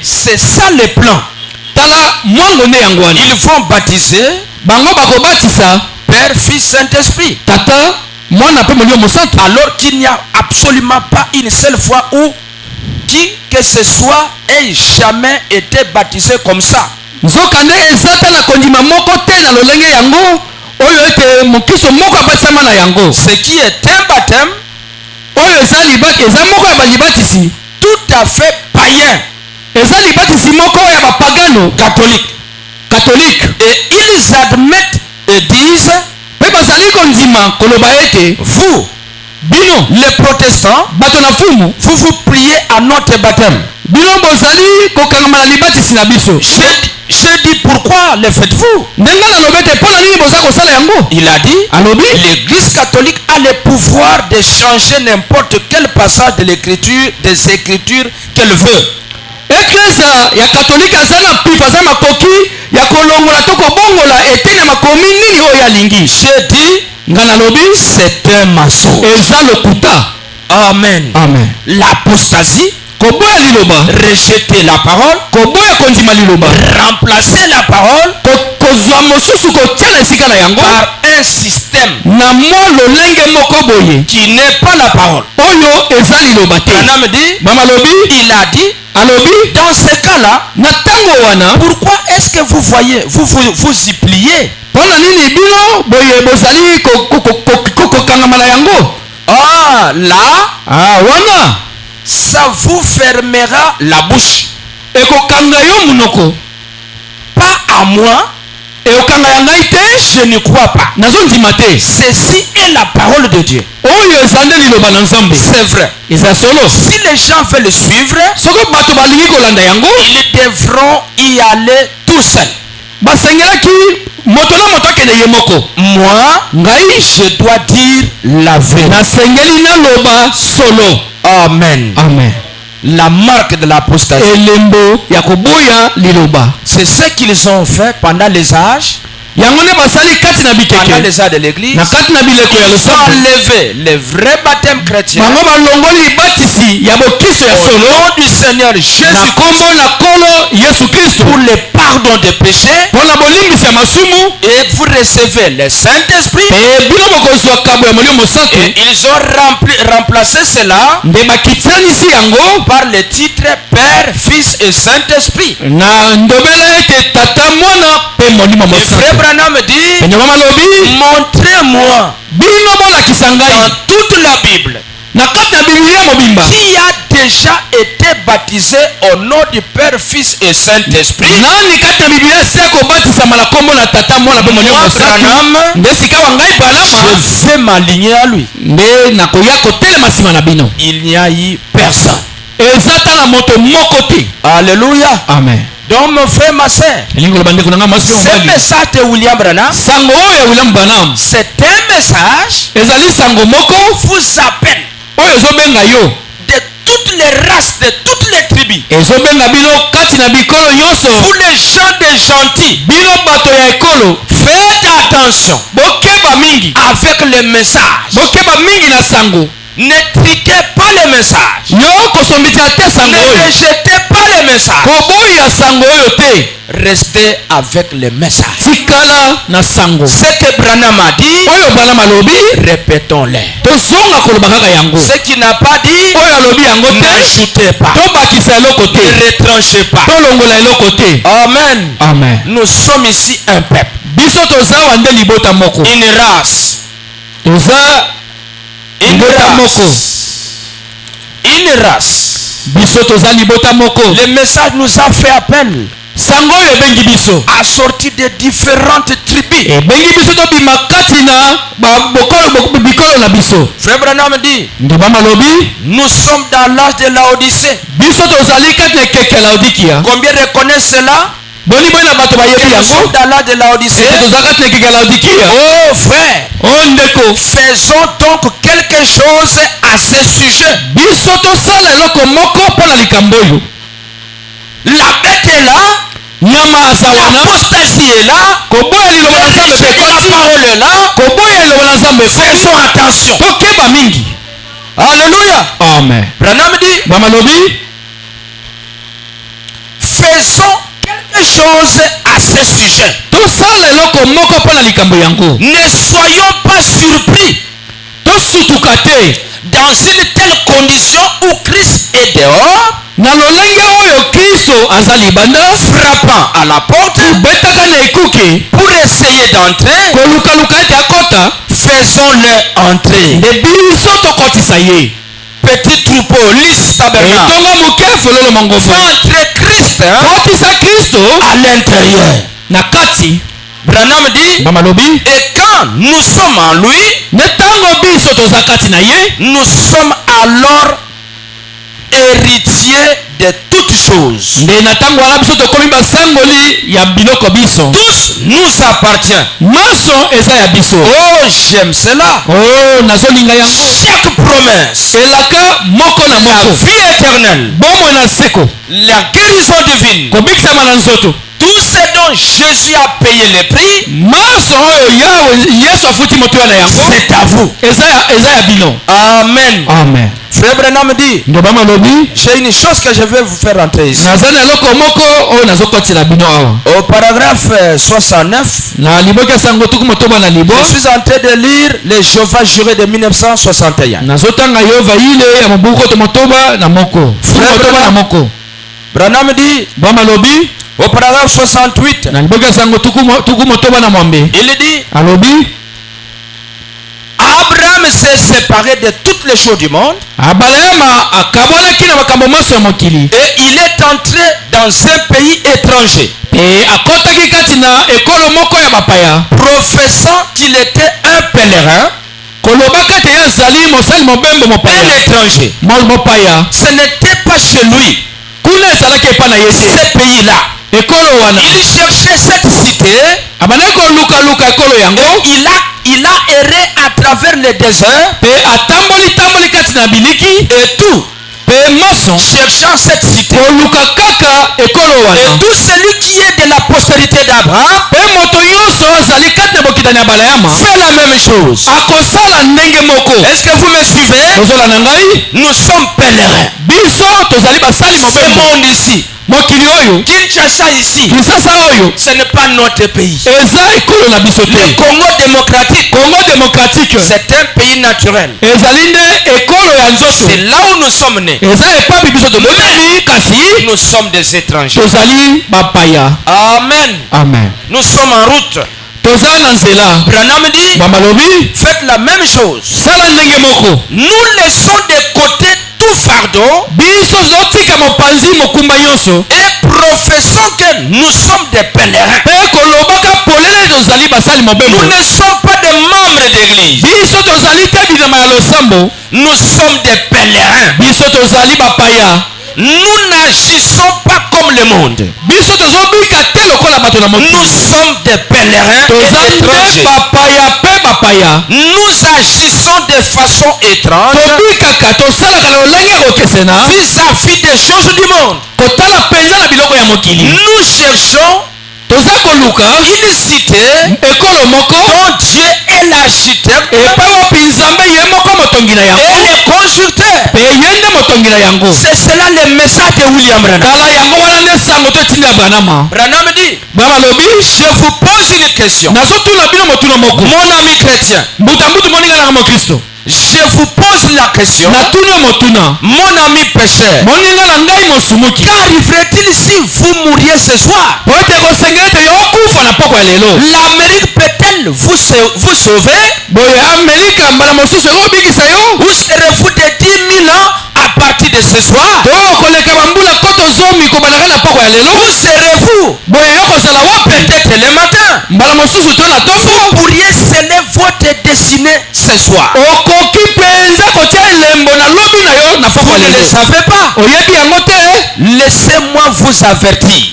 c'est ça le plan. Ils vont baptiser Père, Fils, Saint-Esprit. Alors qu'il n'y a absolument pas une seule fois où qui que ce soit ait jamais été baptisé comme ça. Ce qui est un baptême tout à fait païen, catholique. Et ils admettent et disent, vous, les protestants, vous vous pliez à notre baptême. J'ai dit, pourquoi le faites-vous? Il a dit, l'Église catholique a le pouvoir de changer n'importe quel passage de l'écriture, des écritures qu'elle veut. J'ai dit, c'est un mensonge. Amen. L'apostasie, rejeter la parole, remplacer la parole kozwa mosusu kotia na esika na yango par un système na mwa lolenge moko boye qui n'est pas la parole. oyo eza liloba te. Branham dit, mama lobi il a dit, alobi dans ce cas-là, na ntango wana pourquoi est-ce que vous voyez, vous y pliez? mpona nini bino boye bozali kokangama na yango? Ah, là, wana ça vous fermera la bouche. ekokanga yo munoko. Pas à moi, ekokanga ya ngai te. je ne crois pas. nazondima te. Ceci est la parole de Dieu. oyo eza nde liloba na nzambe. C'est vrai. eza solo. Si les gens veulent le suivre, soko bato balingi kolanda yango ils devront y aller tout seuls. basengelaki moto na moto akende ye moko. Moi, ngai je dois dire la vérité. nasengeli naloba solo. Amen. amen. La marque de l'apostasie. elembo ya koboya liloba. C'est ce qu'ils ont fait pendant les âges. yango nde basali kati na Pendant bikeke les âges de l'église. na kati na bileko ya Ils ont losambo. enlevé les vrais baptêmes chrétiens. bango balongoli libatisi ya bokiso ya Au solo nom du Seigneur na Jésus kombo na kolo yesu kristo pour le pardon des péchés. mpona bolimbisi ya masumu. Et vous recevez le Saint-Esprit. mpe bino bokozwa kambo ya molimo mosantu. Et ils ont remplacé cela nde bakitisanisi yango par le titre Père, Fils et Saint-Esprit. na ndobela ete tata mwana mpe molimo Frère mosantu. Branham dit, pene mama lobi montrez-moi bino bolakisa ngai dans toute la Bible na kati na bibilia mobimba qui a déjà été baptisé au nom du Père, Fils et Saint-Esprit. nani kati na bibilia esi akobatisama na kombo na tata mwana mpe molimo Moi, mosantu. Branham, nde sika wa ngai balama je vais m'aligner à lui. nde nakoya kotelema nsima na bino. Il n'y a eu personne. eza tala moto moko te. Alléluia. amen. Donc mon frère, ma soeur, elingi koloba ndeko na ngai mwasi ce mobali. message de William Branham, sango oyo ya william branham c'est un message ezali sango moko vous appelle oyo ezobenga yo de toutes les races, de toutes les tribus. ezobenga bino kati na bikolo nyonso. Vous les gens des gentils, bino bato ya ekolo faites attention bokeba mingi. avec le message. bokeba mingi na sango. Ne triquez pas le message. yo kosombisa te sango Ne oyo. rejetez pas le message. koboya sango oyo te. Restez avec le message. tikala na sango. Ce que Branham a dit, oyo branham alobi répétons-le. tozonga koloba kaka yango. Ce qu'il n'a pas dit, oyo alobi yango te n'ajoutez pas. tobakisa eloko te. Ne retranchez pas. tolongola eloko te. Amen. amen. Nous sommes ici un peuple, biso toza wande libota moko. une race, toza une libota moko. une race. biso toza libota moko. Le message nous a fait appel sango oyo ebengi biso. à sortir de différentes tribus. ebengi biso tobima kati na bikolo na biso. Frère Branham dit, nde bamalobi nous sommes dans l'âge de l'Odyssée. biso tozali kati na ekeke ya laodikia. Combien reconnaissent cela? boni boyi na bato bayebi Nous sommes yango. dans l'âge de l'Odyssée. ete toza kati na ekeke ya laodikia. Oh frère, o ndeko faisons donc quelque chose à ce sujet. biso tosala eloko moko mpo na likambo oyo. La bête est là, nyama aza wana. l'apostasie est là, koboya liloba na et nzambe la mpe parole est là. koboya liloba na nzambe Faisons attention. tokeba mingi. Alléluia. amen. Branham dit, bamalobi faisons quelque chose à ce sujet. tosala eloko moko mpo na likambo yango. Ne soyons pas surpris tosutuka te dans une telle condition où Christ est dehors, na lolenge oyo kristo aza libanda frappant à la porte betaka na ekuke pour essayer d'entrer. kolukaluka ete akota. Faisons-le entrer. nde biso tokotisa ye. Petit troupeau, lisse tabernacle. etonga moke fololo mangomba. Entre Christ kotisa kristo à l'intérieur. na kati. Branham dit, bamalobi et quand nous sommes en lui, nde ntango biso toza kati na ye nous sommes alors héritiers de toutes choses. nde na ntango wana biso tokomi basangoli ya biloko biso. Tous nous appartient. nyonso eza ya biso. Oh, j'aime cela. o nazolinga yango. Chaque promesse, elaka moko na la moko. vie éternelle, bomoi na seko. la guérison divine, kobikisama na nzoto. tout ce dont Jésus a payé le prix, nyonso oyo yesu afuti moto wana yango c'est à vous. eza ya bino. Amen. amen. Frère Branham dit, j'ai une chose que je vais vous faire entrer ici. Au paragraphe 69, je suis en train de lire les Jéhovah jurés de 1961. Branham dit, au paragraphe 68, il dit, Abraham s'est séparé de toutes les choses du monde et il est entré dans un pays étranger professant qu'il était un pèlerin, un étranger. Ce n'était pas chez lui ce pays-là. Il cherchait cette cité. Il a erré à travers le désert et tout cherchant cette cité. Et tout celui qui est de la postérité d'Abraham fait la même chose. Est-ce que vous me suivez? Nous sommes pèlerins. Ce monde ici, Kinshasa ici, ce n'est pas notre pays. Le Congo démocratique, c'est un pays naturel. C'est là où nous sommes nés. Mais nous sommes des étrangers. Amen. Nous sommes en route. Branham dit, faites la même chose. Nous laissons de côté tout fardeau et professons que nous sommes des pèlerins. Nous ne sommes pas des membres d'église. Nous sommes des pèlerins. Nous n'agissons pas comme le monde. Nous sommes des pèlerins et étrangers. Nous agissons de façon étrange vis-à-vis des choses du monde. Nous cherchons une cité dont Dieu est l'architecte et le constructeur. C'est cela le message de William Branham. Branham dit, je vous pose une question. Mon ami chrétien, je vous pose la question, mon ami pécheur, qu'arriverait-il si vous mouriez ce soir? L'Amérique peut-elle vous sauver? Ou serez-vous de 10 000 ans à partir de ce soir? Où serez-vous? Peut-être le matin. Vous pourriez sceller votre destinée ce soir. Vous ne le savez pas. Laissez-moi vous avertir.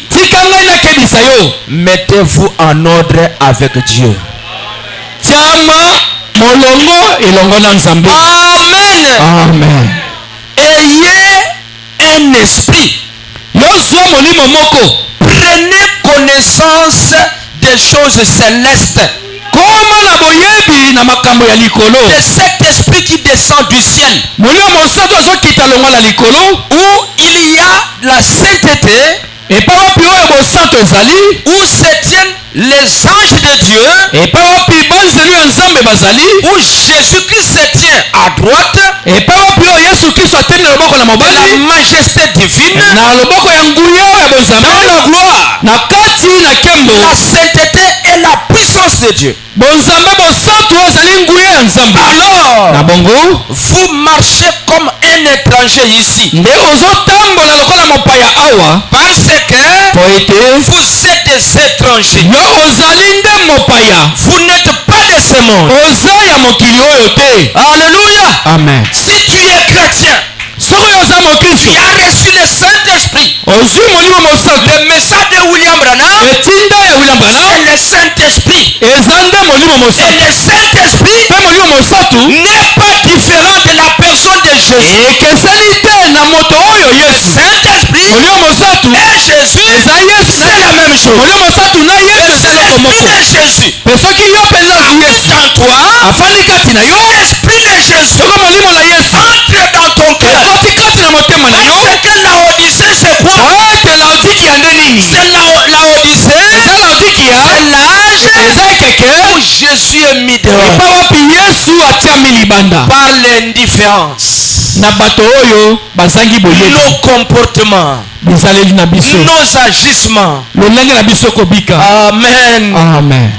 Mettez-vous en ordre avec Dieu. Amen. Ayez un esprit. Prenez connaissance des choses célestes. De cet esprit qui descend du ciel, où il y a la sainteté, où se tiennent les anges de Dieu, où Jésus-Christ se tient à droite, la majesté divine, dans la gloire, la sainteté et la puissance de Dieu. Alors, vous marchez comme un étranger ici, parce que vous êtes des étrangers. Vous n'êtes pas de ce monde. Alléluia. Amen. Si tu es chrétien, tu as reçu le Saint-Esprit. Le message de William Branham, c'est le Saint-Esprit. Et le Saint-Esprit n'est pas différent de la personne de Jésus. Le Saint-Esprit et Jésus, c'est la même chose. Le Saint-Esprit de Jésus habite en toi. L'Esprit de Jésus entre dans ton ton cœur. ekoti kati na motema na yo Parce que Laodicée, c'est quoi? ete laodikia nde nini C'est Laodicée. eza laodikia C'est l'âge eza ekeke où Jésus est mis dehors epa wapi yesu atiami libanda par l'indifférence. na bato oyo bazangi boyebi Nos comportements, bizaleli na biso nos agissements. lolenge na biso kobika Amen. amen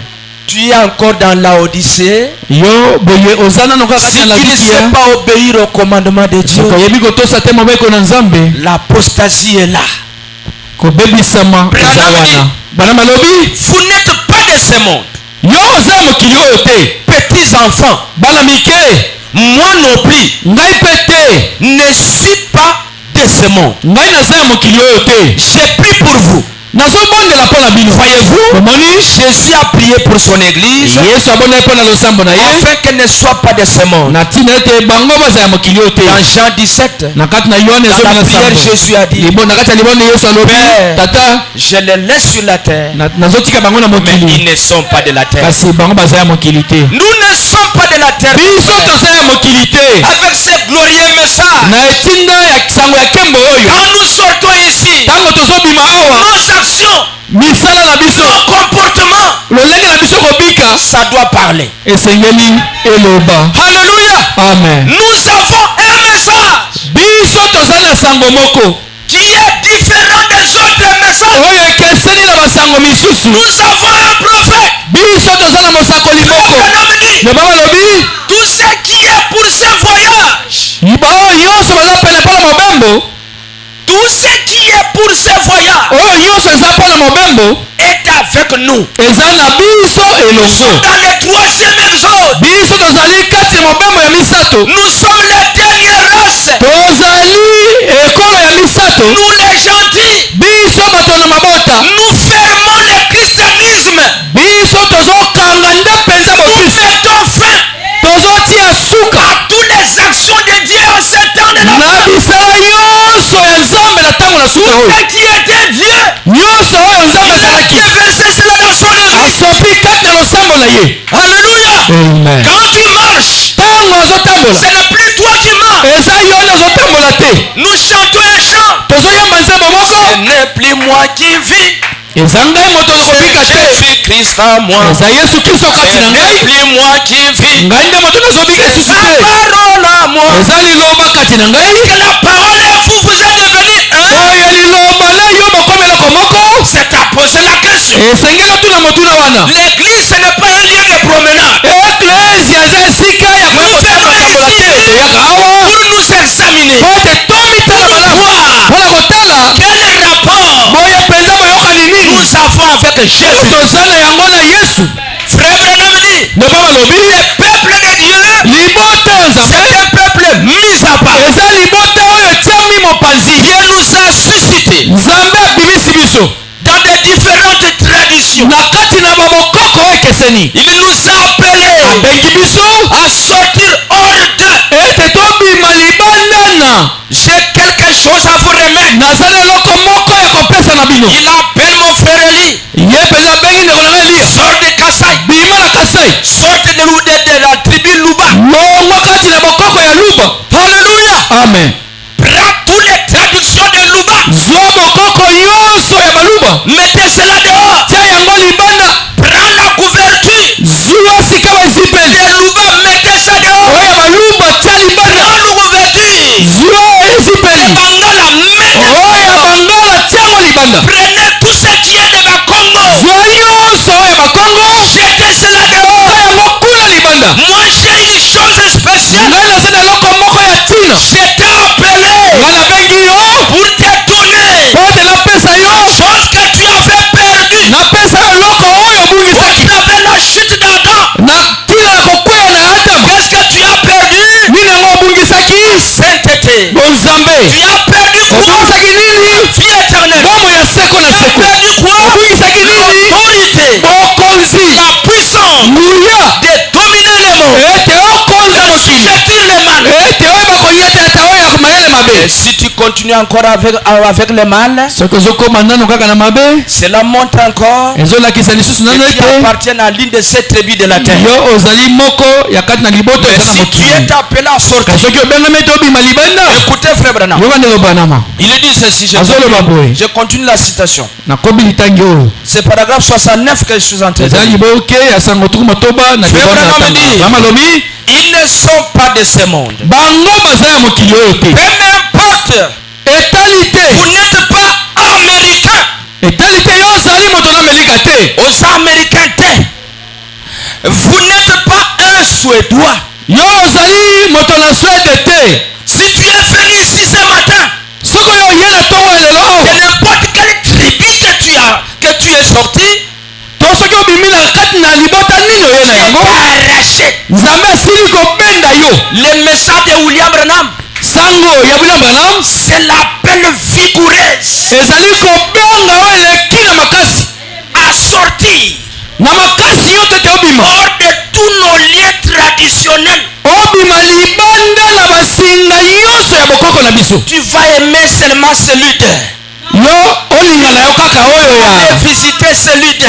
Tu es encore dans Laodicée. yo boye oza nano kaka Si na tu ne sais laodikia pas obéir au commandement de Dieu, oyebi kotosa te mobeko na nzambe l'apostasie est là. kobebisama eza wana bana malobi Vous n'êtes pas de ce monde. yo oza ya mokili oyo te Petits enfants, bana mike moi non plus, ngai mpe te ne suis pas de ce monde. ngai naza ya mokili oyo te J'ai pris pour vous. nazobondela mpo na bino Voyez-vous, omoni Jésus a prié pour son église yesu abondeli mpo na losambo na ye afin qu'elle ne soit pas de ce monde. na ntina ete bango baza ya mokili oyo te Dans Jean 17, na kati na yohane dans la prière, Jésus a dit, na kati ya libonde yesu alobi Père, tata je les laisse sur la terre, nazotika bango na mais mokili ils ne sont pas de la terre. kasi bango baza ya mokili te Nous ne sommes pas de la terre. biso toza ya mokili te Avec ce glorieux message, na etinda ya sango ya nkembo oyo quand nous sortons ici, ntango tozobima awa nos actions, misala na biso nos comportements, lolenge na biso kobika ça doit parler. esengeli eloba Alléluia. amen Nous avons un message biso toza na sango moko qui est différent des autres messages. oyo ekeseni na basango misusu Nous avons un prophète. biso toza na mosakoli moko loba balobi Tout ce qui est pour ce voyage, oyo nyonso baza pene mpo na mobembo tout ce qui est pour ce voyage oyo nyonso eza mpo na mobembo est avec nous. eza na biso elongo Dans le troisième exode, biso tozali kati ya mobembo ya misato nous sommes les dernières races. tozali ekolo ya misato Nous les gentils, biso bato na mabota nous fermons le christianisme. biso tozokanga nde mpenza Nous bokristo mettons fin tozotia suka à toutes les actions de Dieu en ce temps de la na fin. bisala nyonso ya nzambe na ntango na suka oyo Ce qui était Dieu, nyonso oyo nzambe azalaki déversé cela dans son œuvre. asopi kati na losambo na ye Alléluia. amen Quand tu marches, ntango azotambola ce n'est plus toi qui marches. eza yo nde azotambola te Nous chantons un chant. tozoyamba nzambo Ce moko n'est plus moi qui vis, eza ngai moto nazobika te Jésus-Christ en moi. eza yesu kristo kati Ce na n'est ngai plus moi qui vis, ngai nde moto nazobika lisusu sa te parole à moi. eza liloba kati na ngai Que la parole est vous, vous êtes devenus un. oyo liloba na yo bokoma eloko moko C'est à poser la question. esengeli otuna motuna wana L'église, ce n'est pas un lieu de promenade. eklesia eza esika ya Nous venons kotambola te ici toyaka awa pour nous examiner. po ete tomitala malamu mpona kotala Quel rapport boye mpenza boyokani nini nous avons avec Jésus? toza na yango na yesu Frère Branham dit, ndoba balobi le peuple de Dieu, libota ya c'est nzambe un peuple mis à part. eza libota oyo etiami mopanzi Dieu nous a suscité nzambe abimisi biso dans de différentes traditions. na kati na bamokoko ekeseni Il nous a appelés abengi biso à sortir hors d'eux. ete tobima libandana J'ai quelque chose à vous remettre. naza na eloko moko ya kopesa na bino Il appelle mon frère Eli. ye mpenza abengi ndeko na ngai eliya Sort de Kassai. bima na kasai Sort de la tribu Luba. longwa kati na bokoko ya luba Alléluia. amen Prends toutes les traductions de Luba. zwa bokoko nyonso ya baluba Mettez cela dehors. tia yango libanda Prends la couverture zwa sika basipeli de Luba. Mettez ça dehors. oyo ya baluba tia libanda Prends la couverture zwa esipeli de Bangala. Mettez oyo ya bangala tiango libanda Prenez tout ce qui est de Bakongo. zwa nyonso oyo ya bakongo Jetez cela dehors. tia yango kuna libanda Moi j'ai une chose spéciale. ngai naza na eloko moko ya ntina Je t'ai appelé ngai nabengi yo pour te donner po ete napesa yo chose que tu avais perdu. napesa yo eloko oyo obungisaki Tu avais la chute d'Adam. na ntina na kokweya na adamu Qu'est-ce que tu as perdu? nini yango obungisaki Sainteté. bonzambe Tu as perdu quoi? obungisaki nini Vie éternelle. bomoi ya seko na Tu as seko perdu quoi? obungisaki nini L'autorité. bokonzi La puissance nguya de dominer le monde. ete okonza De mokili soujeter le mal. ete oyeba koyetelata oyo ya mayele mabe mabe. Si tu continues encore avec le mal, cela montre encore que tu appartiens à l'une de ces tribus de la terre. Mais si tu es appelé à sortir, écoutez frère Branham, il dit ceci, je continue la citation. C'est paragraphe 69 que je suis en train de dire. Ils ne sont pas de ce monde. Peu importe, vous n'êtes pas américain. Aux Américains, vous n'êtes pas un Suédois. Si tu es venu ici ce matin, de n'importe quelle tribu que tu es sorti, tu es arraché. Le message de William Branham, c'est l'appel vigoureuse à sortir hors de tous nos liens traditionnels. Tu vas aimer seulement celui d'eux. Visiter celui d'eux.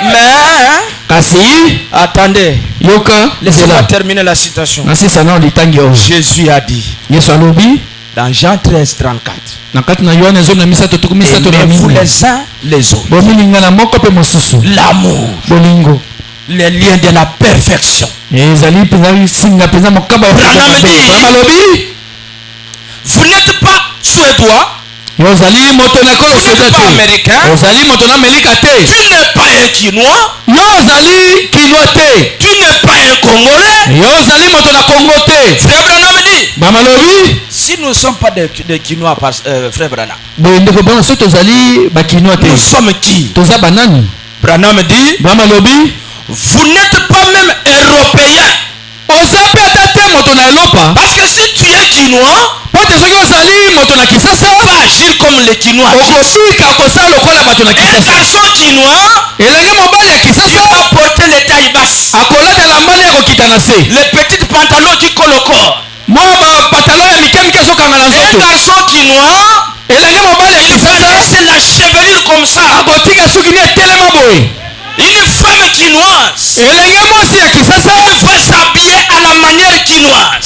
Mais attendez, laissez-moi terminer la citation. Jésus a dit dans Jean 13, 34, aimez-vous les uns les autres. L'amour, les liens de la perfection. Vous n'êtes pas Suédois, vous n'êtes pas Américain, tu n'es pas un Quinois, tu n'es pas un Congolais. Frère Branham dit, si nous ne sommes pas des Quinois, frère Branham, nous sommes qui? Branham dit, vous n'êtes pas même Européen. Parce que si tu es Quinois, va agir comme les Quinois. Un garçon Quinois, il va porter les tailles basses, les petits pantalons qui collent au corps. Un garçon Quinois, il va laisser la chevelure comme ça. Une femme quinoise, elle va s'habiller à la manière quinoise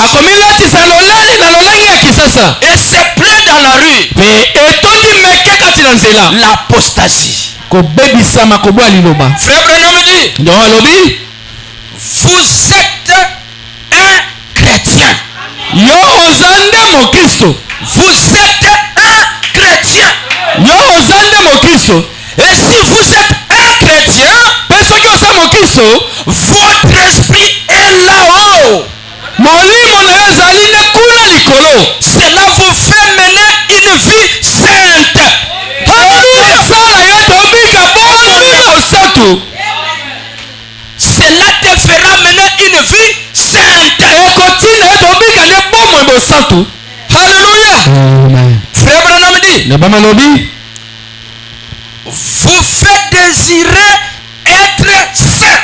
et se plaint dans la rue. L'apostasie. Frère Branham dit, vous êtes un chrétien. Vous êtes un chrétien. Et si vous êtes un chrétien, votre esprit est là-haut. Cela vous fait mener une vie sainte. Cela te fera mener une vie sainte. Alléluia. Frère Branham dit, vous faites désirer être saint.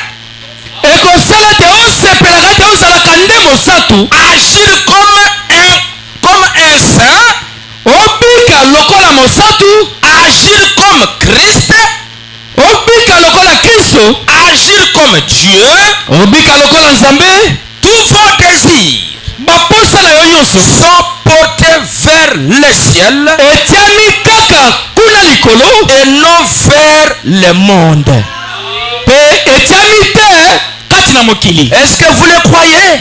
Agir comme un saint. Agir comme Christ. Agir comme Dieu. Tous vos désirs sont portés vers le ciel et non vers le monde. Est-ce que vous le croyez?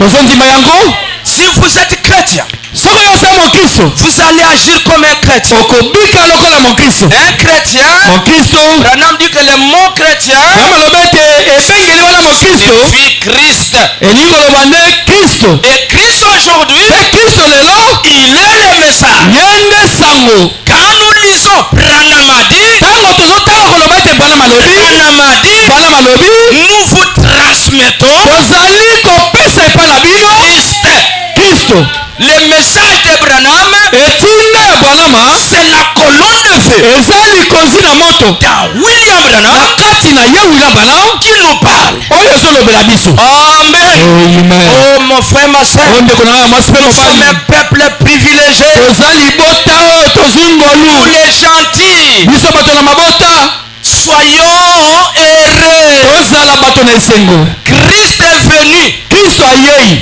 Si vous êtes chrétien, vous allez agir comme un chrétien. Un chrétien, Branham dit que le mot chrétien signifie Christ. Et Christ aujourd'hui, il est le message. Quand nous lisons Branham a dit, nous vous transmettons Christ. Le message de Branham, c'est la colonne de feu. likonzi na moto dans William Branham na kati na ye William Branham qui nous parle. oyo ezolobela biso. Amen. Oh mon frère, ma soeur, oyo ndeko na ngai mwasi mpe nous sommes mobali, un peuple privilégié. toza libota oyo tozwi Nous ngolu, les gentils, biso bato na mabota soyons heureux. tozala bato na esengo. Christ est venu. Kristo ayei,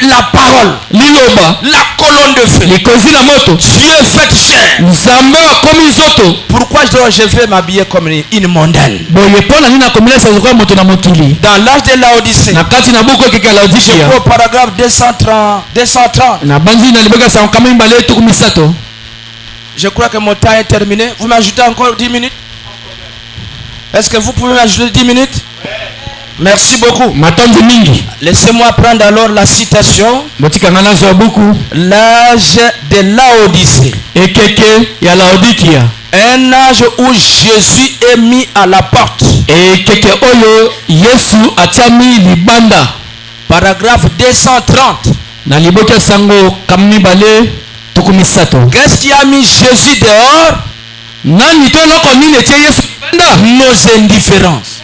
La parole, liloba la colonne de feu. likonzi na moto, Dieu fait chair. nzambe akomi nzoto. Pourquoi je vais m'habiller comme une mondaine? boye mpo na nini akomilesa lokola moto na mokili. Dans l'âge de Laodicée, na kati na buku ekeke ya Laodikia, au paragraphe 230, na banzi na libeka sa nkama mibale tuku misato. je crois que mon temps est terminé. Vous m'ajoutez encore 10 minutes? Est-ce que vous pouvez m'ajouter 10 minutes? Merci beaucoup. Matondi mingi. Laissez-moi prendre alors la citation. Botika ngana zo buku. L'âge de Laodicée. Ekeke ya Laodikia. Un âge où Jésus est mis à la porte. Ekeke oyo Yesu atiami libanda. Paragraphe 230. Na liboka sango kammi bale tuku misato. Qu'est-ce qui a mis Jésus dehors? Nani to loko nini etie Yesu libanda? Nos indifférences.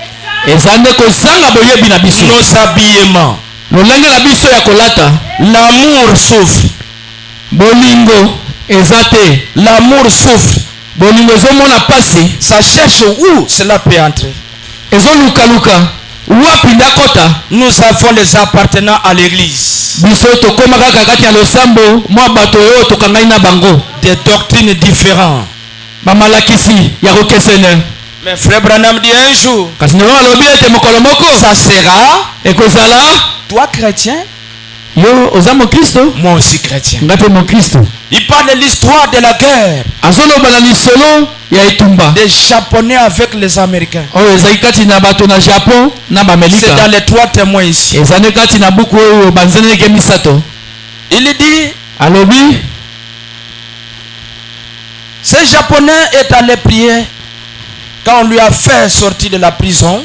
Ezande kozanga boyebi na biso. Nos habillements. Lolenge na biso ya kolata. L'amour souffre. Bolingo ezate. L'amour souffre. Bolingo ezomona pasi. Ça cherche où cela peut entrer. Ezolukaluka. Wapi ndakota. Nous avons les appartenants à l'église. Biso tokoma kaka kati ya losambo mwa bato oyo tokangai na bango. Des doctrines différentes. Mamalakisi ya kokesene. Mais frère Branham dit un jour, kasi ndeko alobi ete mokolo moko ça sera, ekozala, toi chrétien, yo oza mokristo, moi aussi chrétien. ngai mpe mokristo. Il parle de l'histoire de la guerre azoloba na lisolo ya etumba des Japonais avec les Américains. oyo ezali kati na bato na Japon na C'est bamelika. dans les 3 témoins ici. ezali kati na buku oyo banzeneke misato. Il dit, alobi ce Japonais est allé prier quand on lui a fait sortir de la prison.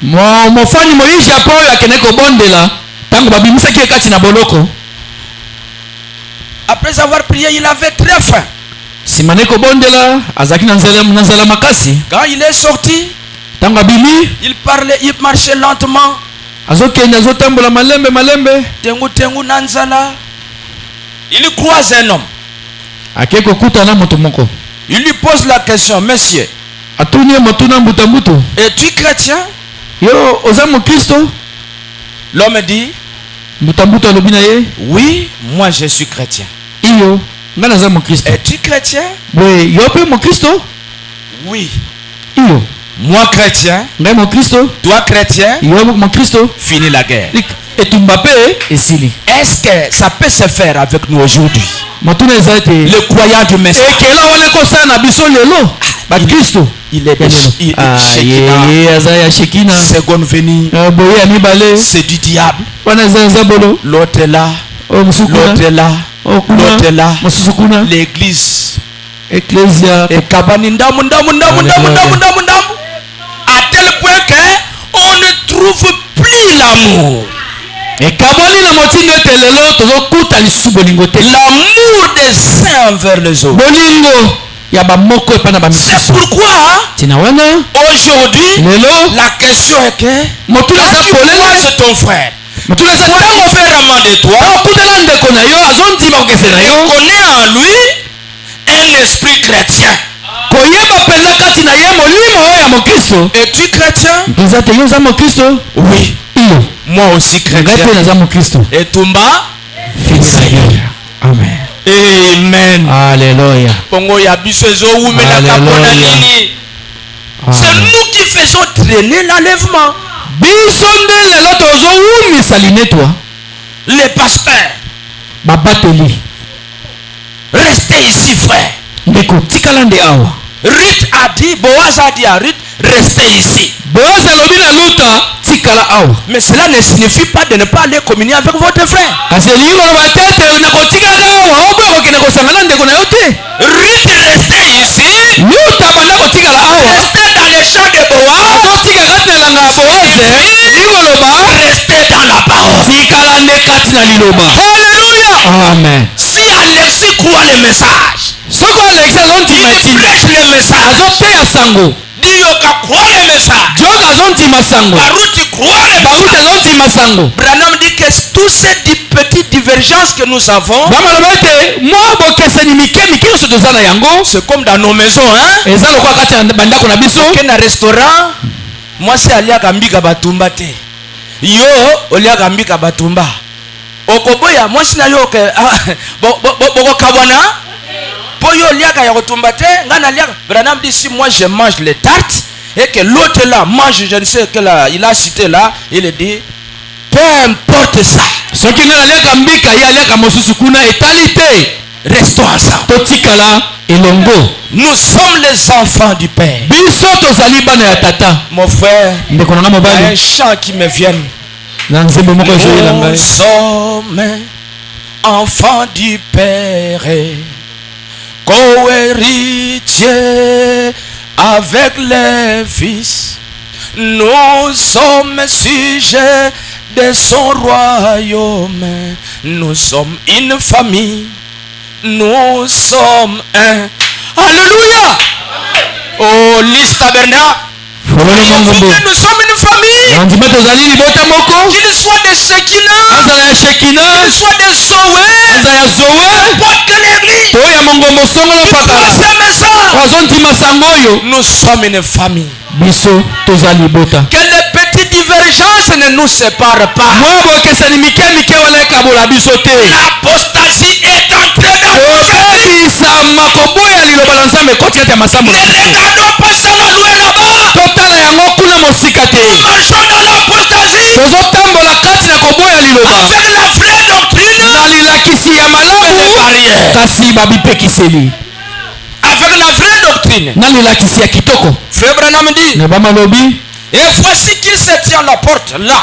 mofani moyi Japon oyo akende kobondela ntango babimisaki ye kati na boloko. Après avoir prié, il avait très faim. nsima ne kobondela azalaki na nzala makasi. Quand il est sorti, ntango abimi il parlait, il marchait lentement. azokende azotambola malembe malembe. Tengu tengu nanzala. Il croise un homme. ake kokutana moto moko. Il lui pose la question, monsieur, atuni ye motuna mbutambutu. es-tu chrétien? yo oza mokristo? L'homme dit, mbutambutu alobi na ye, oui, moi je suis chrétien. iyo ngai naza mokristo. Es-tu chrétien? boye yo mpe mokristo? Oui. iyo Moi chrétien, ngai mokristo, toi chrétien, yo mokristo. fini la guerre. etumba mpe esili. Est-ce que ça peut se faire avec nous aujourd'hui? motuna eza ete Le croyant du Messie. ekela wana ekosala na biso lelo bakristo. Il est de Shekinah. ye aza ya shekina. Seconde venue, boye ya mibale c'est du diable. wana eza bolo. L'autre est là, oyo mosusu l'autre kuna, est là, oyo kuna, l'autre est là. mosusu kuna. L'église. Ecclesia Et kabani ndamu ndamu ndamu ndamu ndamu ndamu ndamu. À tel point que on ne trouve plus l'amour. ekaboli na motindo ete lelo tozokuta lisusu bolingo te. L'amour des saints envers les autres. bolingo ya bamoko epai na C'est bamisusu. pourquoi tina wana aujourd'hui lelo la question est que motuna eza quand tu polele. croises ton frère, motuna eza toi différemment de toi, okutana ndeko na yo azondima kokese na yo. connaît en lui un esprit chrétien. koyeba mpenza kati na ye molimo oyo ya mokristo. Es-tu chrétien? mpenza te yo oza mokristo? Oui. iyo Moi aussi ngai chrétien. mpe naza mokristo. Et Tumba? amen. Amen. Alléluia. Pongo ya biso ezowumela kapona nini? C'est nous qui faisons traîner l'enlèvement. biso nde lelo tozowumisa linetwa. Les pasteurs, babateli restez ici frère. ndeko tikala nde awa. Ruth a dit, Boaz a dit à Ruth, restez ici. boazi alobi na luta tikala awa. Mais cela ne signifie pas de ne pas aller communier avec votre frère. kasi elingi koloba te ete nakotikaka awa oboya kokende kosangana ndeko na yo te. Ruth restez ici. luta banda kotikala awa. Restez dans les champs de Boaz. azotika kati na elanga ya boazi elingi koloba Restez dans la parole. tikala nde kati na liloba. Alléluia. amen. Si Alexis croit le message, soko Alexis azondima il prêche le message. azoteya sango Dio ka croire le message. joka azondima sango Baruti croire le baruti message. azondima sango Branham dit que toutes ces petites divergences que nous avons, bamaloba ete mwa bokeseni mike nyonso toza na yango c'est comme dans nos maisons, hein? eza lokola kati ya bandako na biso Ke na restaurant, moi c'est aliaka mbika batumba te. Yo oliaka mbika batumba. Okoboya moi sina yo ke boko kabwana. Po yo liaka ya kotumba te, ngana liaka. Branham dit si moi je mange les tartes et que l'autre là mange je ne sais que là, il a cité là, il dit peu importe ça. soki nga aliaka mbika ye aliaka mosusu kuna etali te Restons ensemble. totikala elongo Nous sommes les enfants du Père. biso tozali bana ya tata Mon frère, ndeko na nga il y a un mobali chant qui me vient. na nzembo moko ezoyela Nous ngai sommes enfants du Père, co-héritiers avec les fils. Nous sommes sujets de son royaume. Nous sommes une famille. Nous sommes un. Alléluia! Oh, liste tabernacle. fololo mongombo Nous sommes une famille. ondima tozali libota moko Qu'il soit des Shekinah, azala ya shekina qu'il soit des Zoé, azala ya zowe pas que l'église. to ya mongombo songolo pakala Ce message. wazondima sango oyo Nous sommes une famille. biso toza libota Que les petites divergences ne nous séparent pas. mwa bokesani mike mike wana ekabola biso te L'apostasie est en train d'approcher. okisama koboya liloba na nzambe ekoti kati ya masambo Ne na biso regardons pas ça la louer là-bas. totala yango kuna mosika te Marchons dans l'apostasie tozotambola kati na koboya liloba avec la vraie doctrine na lilakisi ya et les malamu barrières. kasi babipekiseli Avec la vraie doctrine. na lilakisi ya kitoko Frère Branham dit, na bamalobi et voici qu'il se tient à la porte là.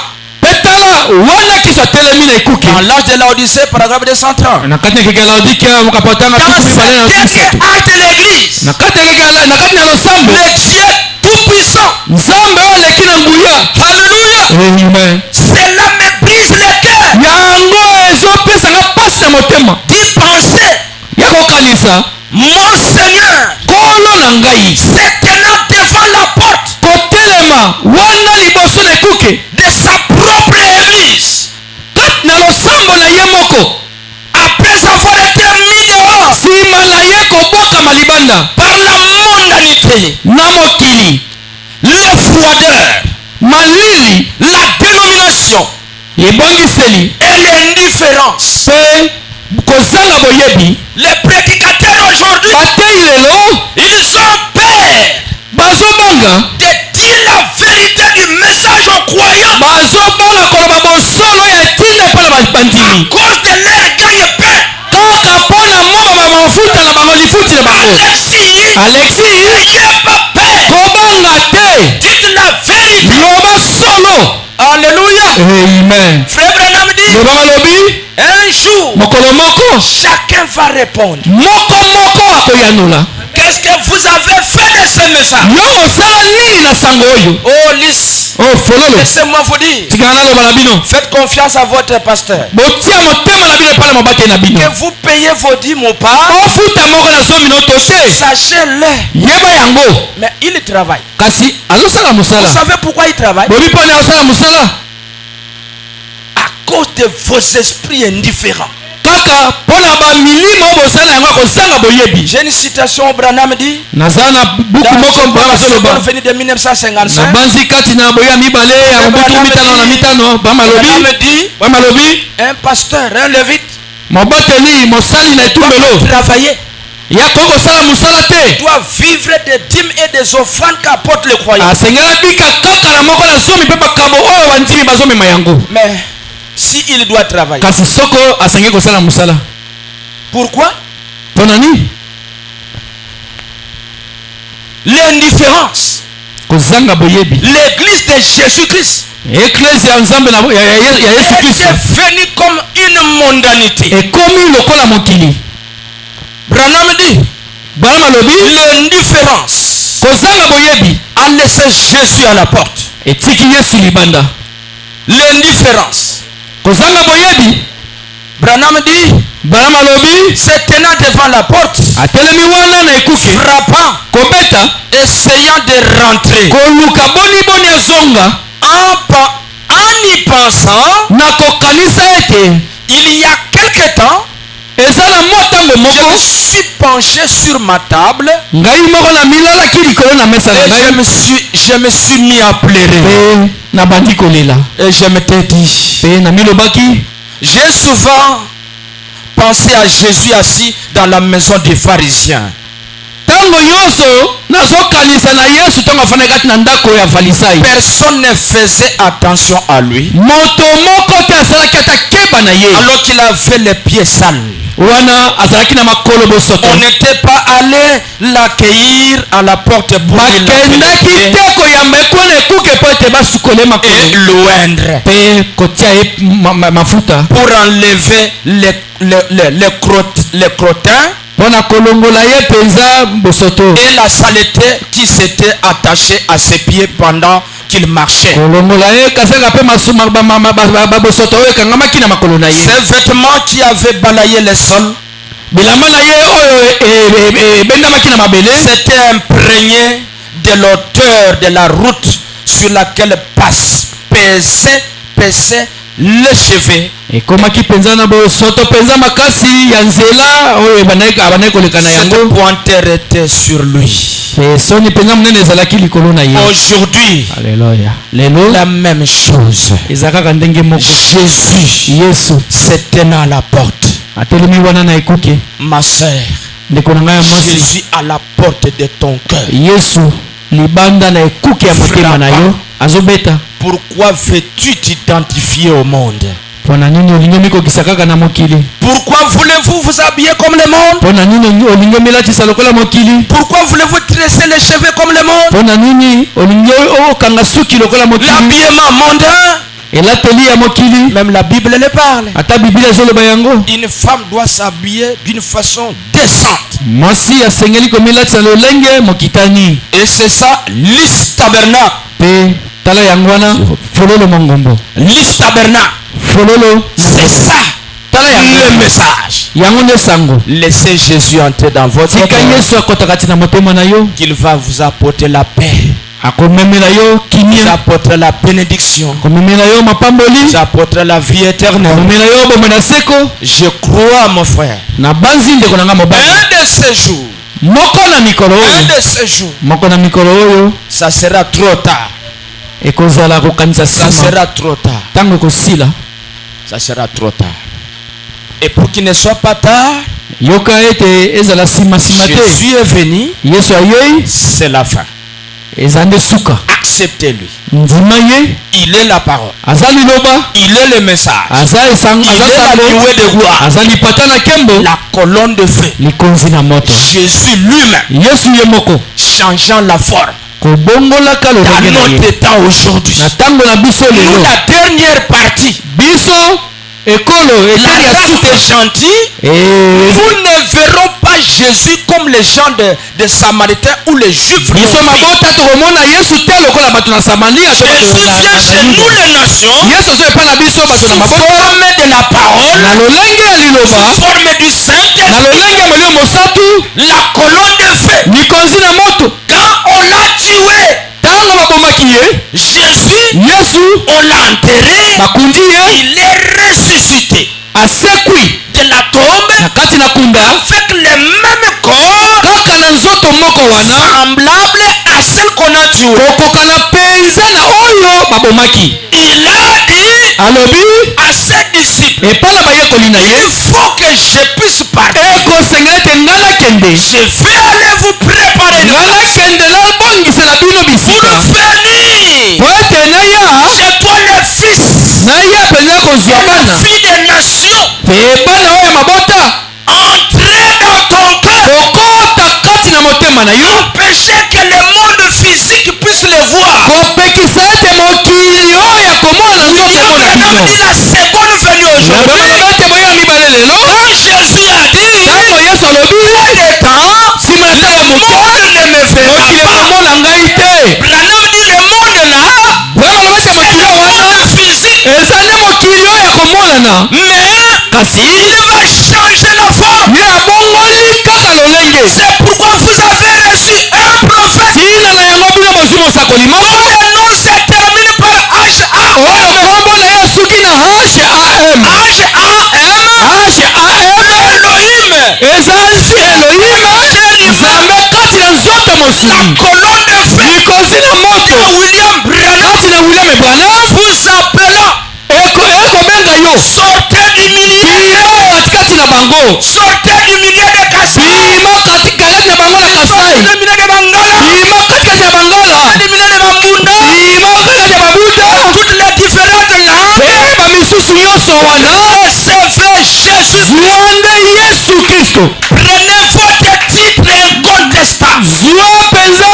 mpe tala wana kisa atelemi na ekuke Dans l'âge de l'Odyssée, paragraphe 230. na kati ya ekeke ya laodikea mokapotanga Dans tuku ce mibale na dernier misato acte de l'église, na kati ya ekeke na kati na losambo le Dieu tout-puissant, nzambe oyo aleki na nguya alléluia, amen cela me brise le cœur yango ezopesanga mpasi na motema d'y penser. ya kokanisa Mon Seigneur, kolo na ngai se tenant devant la porte kotelema wana liboso na ekuke de sa propre église, kati na losambo na ye moko après avoir été mis dehors nsima na ye kobwakama libanda par la mondanité, na mokili la froideur, malili la dénomination ebongiseli et l'indifférence. mpe kozanga boyebi Les prédicateurs aujourd'hui, bateyi lelo ils ont peur bazobanga de dire la vérité du message aux croyants bazobanga koloba bosolo ya ntina epai na à bandimi cause de leur gagne-pain. kaka mpo na moba bamafuta na bango lifuti na bango Alexis, alexi n'ayez pas peur. kobanga te Dites la vérité. loba solo Alléluia. amen Frère Branham dit, loba malobi un jour, mokolo moko chacun va répondre. moko akoyanula Qu'est-ce que vous avez fait de ce message? yo osala nini na sango oyo Oh, lisse. o fololo Laissez-moi vous dire. tikala naloba na bino Faites confiance à votre pasteur. botia motema na bino epai na mabake na bino Que vous payez vos dîmes ou pas, ofuta moko na 100 mino to te sachez-le. yeba yango Mais il travaille. kasi azosala Vous mosala savez pourquoi il travaille? bobi mpona azosala mosala À cause de vos esprits indifférents. kaka mpona bamilimo oyo bosala yango akozanga boyebi J'ai une citation, Branham dit, naza na buku dans moko le bazoloba venu de 1955. nabanzi kati na boya mibale ya mobutu mitano na mitano bamalobi Branham dit, bamalobi un pasteur, un lévite, mobateli mosali na etumbelo travailler, ya ko kosala mosala te doit vivre des dîmes et des offrandes qu'apportent les croyants. asengela bika kaka na moko na zomi mpe bakabo oyo bandimi bazomema yango Mais si il doit travailler, kasi soko asengeli kosala mosala pourquoi? mpona nini L'indifférence. kozanga boyebi L'église de Jésus-Christ eklesi ya nzambe ya yesu kristo est venue comme une mondanité. ekomi lokola mokili Branham dit, bana malobi l'indifférence kozanga boyebi a laissé Jésus à la porte. etiki yesu libanda L'indifférence. kozanga boyebi Branham dit, se tenant devant la porte, frappant, essayant de rentrer. En y pensant, il y a quelque temps, je me suis penché sur ma table et je me suis mis à pleurer. Et je m'étais dit, j'ai souvent pensé à Jésus assis dans la maison des pharisiens. Personne ne faisait attention à lui alors qu'il avait les pieds sales. On n'était pas allé l'accueillir à la porte pour lui laver les pieds et l'oindre pour enlever les crottins et la saleté qui s'était attachée à ses pieds pendant qu'il marchait. Ces vêtements qui avaient balayé le sol s'étaient imprégnés de l'odeur de la route sur laquelle pesait les cheveux. Cette pointeur était sur lui. Aujourd'hui, la même chose. Jésus se tenant à la porte. Ma sœur, Jésus à la porte de ton cœur. Pourquoi veux-tu t'identifier au monde? Pourquoi voulez-vous vous habiller comme le monde? Pourquoi voulez-vous tresser les cheveux comme le monde? L'habillement mondain. Même la Bible le parle. Une femme doit s'habiller d'une façon décente. Et c'est ça, l'is tabernacle. L'is tabernacle. C'est ça le message. Laissez Jésus entrer dans votre cœur. Qu'il va vous apporter la paix. Vous apportera la bénédiction. Vous apportera la vie éternelle. Je crois, mon frère. Un de ces jours, ça sera trop tard. Ça sera trop tard. Ça sera trop tard. Et pour qu'il ne soit pas tard, Jésus est venu. C'est la fin. Acceptez-lui. Il est la parole. Il est le message. Il est la nuée de gloire. La colonne de feu. Jésus lui-même changeant la forme. Dans notre temps aujourd'hui, nous, la dernière partie, la race des gentils, vous ne verrons pas Jésus comme les gens de Samaritains ou les Juifs. Jésus vient chez nous les nations sous forme de la parole, sous forme du Saint-Esprit, la colonne de feu. Quand on l'a tué, Jésus, on l'a enterré, il est ressuscité de la tombe avec le même corps semblable à celle qu'on a tué. Il a dit à ses disciples, il faut que je puisse partir. Je vais aller vous préparer pour venir chez toi les fils et les filles des nations. Entrez dans ton cœur. Empêchez que le monde physique puisse les voir. Il y a maintenant dit la seconde venue aujourd'hui. Quand Jésus a dit, après des temps, le monde ne me verra pas. Branham dit le monde là, c'est le monde physique. Mais il va changer C'est pourquoi vous avez reçu un prophète. tina na yango bino bozwi mosakoli moko Le nom se termine par H-A. oyo kombo na ye esuki na HAM H-A-M. Elohim. eza nzi Elohim nzambe kati na nzoto mosuni Colonne de feu. likosi na moto William Branham. kati na William Branham Vous appelant. ekobenga yo Sortez du milieu. bima katikati na bango Sortez du milieu de Kasai. bima katikati na bango na Kasai Du milieu de Bangala. bima katikati ya Bangala Du milieu de Bambunda. bima katikati ya Babuda Toutes les différentes langues. bamisusu nyonso wana Recevez Jésus. zwanga Yesu Kristo Prenez votre titre incontestable. zwa mpenza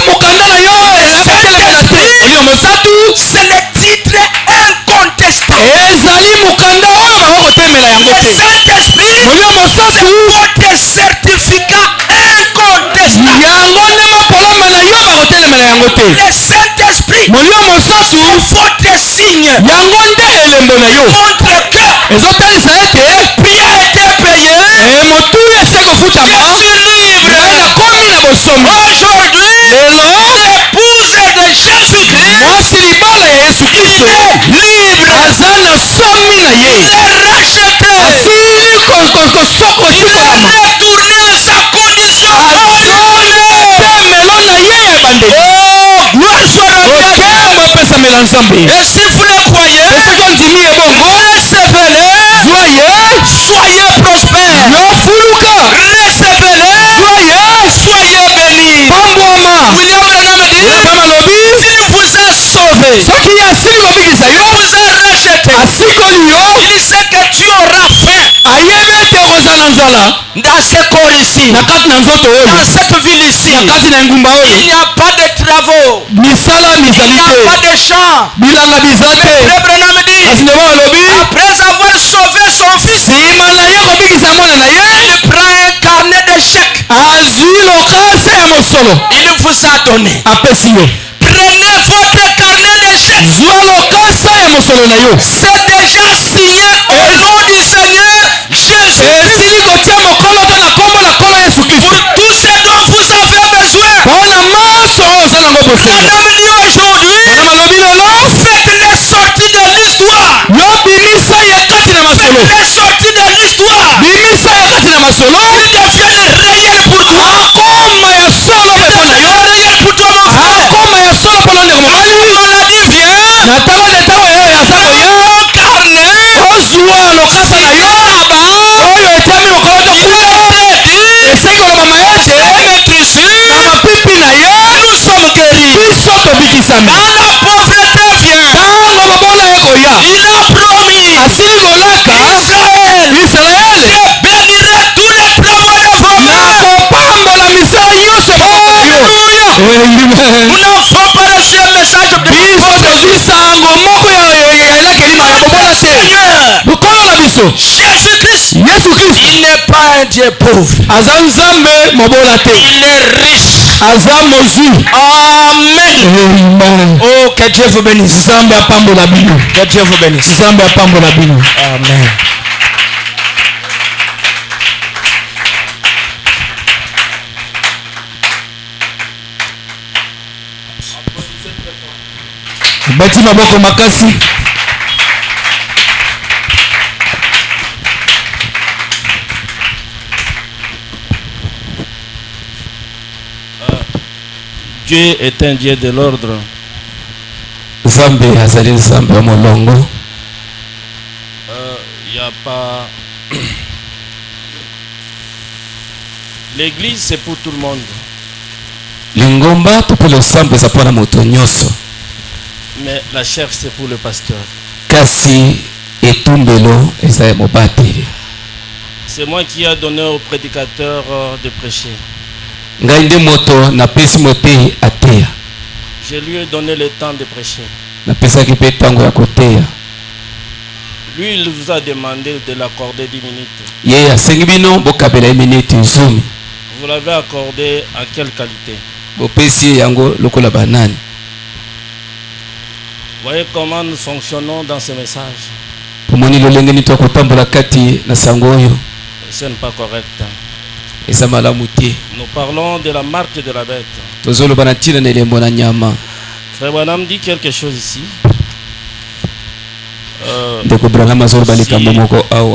mokanda na yo elangetelemela te molimo mosatu C'est le titre incontestable. ezali mokanda oyo bakokotemela yango Le te Saint-Esprit, molimo mosantu votre certificat incontestable. yango nde mapoloma na yo bakotelemela yango te Le Saint-Esprit, molimo mosantu votre signe yango nde elembo na yo montre que ezotalisa ete prix a été payé. motuya esi ekofutama Je suis libre. ngai nakomi na bosomi Aujourd'hui, lelo l'épouse de Jésus-Christ mwasi libala ya Yesu Kristo est libre. aza na somi na ye Il est racheté. asili kosokolama Retourné à sa condition. azometemelo na ye ya bandeli Oh, gloire soit rendue à Dieu. okembo epesamela nzambe Et si vous le croyez, soki ondimi ye bongo recevez-le. zwa ye Soyez prospères. yofuluka Recevez-le. zwa ye Soyez bénis. pambwama William Branham dit, Branham alobi il vous a sauvé. soki ye asili kobikisa Il yo vous a racheté. asikoli yo Il sait que tu auras faim ayebi ete okozala nzala dans ce corps ici, na kati na nzoto oyo dans cette ville ici. na kati na engumba Il oyo n'y a pas de travaux. misala Il mizali n'y a pas te de champs. bilanga biza te Le Branham dit, kasi nde alobi après avoir sauvé son fils, nsima na ye kobikisa mwana na ye il prend un carnet de chèques. azwi lokasa ya mosolo Il vous a donné. apesi yo Prenez votre carnet de chèques. zwa lokasa ya mosolo na yo C'est déjà signé au nom du Seigneur Jésus. esili kotia mokolo te na nkombo na nkolo yesu kristo Pour tout ce dont vous avez besoin. mpona maso oyo oza nango bosenga Branham dit aujourd'hui, Branham alobi lelo faites-les sortir de l'histoire. yo bimisa ye kati na masolo Les sortir de l'histoire. bimisa ye kati na masolo Ils deviennent réels pour toi. akoma ya solo mpe mpo na yo Réels pour toi, mon frère. akoma ya solo mpona ndeko mobali Maladie vient. na ntango nde ntango oyo aza koya Ton carnet. ozwa lokasa na yo oyo etiami mokolo te kuna eseki kolobama ete Notre Jésus, na mapipi na ye nous sommes guéris. biso tobikisami Quand la pauvreté vient, ntango mobola ekoya il a promis asili kolaka Israël, israele je bénirai tous les travaux de vos na mains. kopambola misala nyonso ya maboko na yo Nous n'avons pas reçu un message de biso tozwi sango moko ya elakeli ya bobola te Seigneur. bokolo na biso Jésus-Christ, yesu kristo il n'est pas un Dieu pauvre. aza nzambe mobola te Il est riche. aza mozwi Amen. Amen. Oh, que Dieu vous bénisse. nzambe apambola bino Que Dieu vous bénisse. nzambe apambola bino Amen. bati maboko makasi Dieu est un Dieu de l'ordre. nzambe azali nzambe wa molongo Il n'y a pas... L'église, c'est pour tout le monde. lingomba to mpe losambo eza mpona moto nyonso Mais la chair, c'est pour le pasteur. kasi etumbelo eza ya mobateli C'est moi qui ai donné au prédicateur de prêcher. ngai nde moto napesi motei ateya Je lui ai donné le temps de prêcher. napesaki mpe ntango ya koteya Lui, il vous a demandé de l'accorder 10 minutes. ye asengi bino bokabela ye miniti zomi Vous l'avez accordé à quelle qualité? bopesi ye yango lokola banani Voyez comment nous fonctionnons dans ce message. pomoni lolenge nini to kotambola kati na sango oyo Ce n'est pas correct. Nous parlons de la marque de la bête. Frère Branham dit quelque chose ici.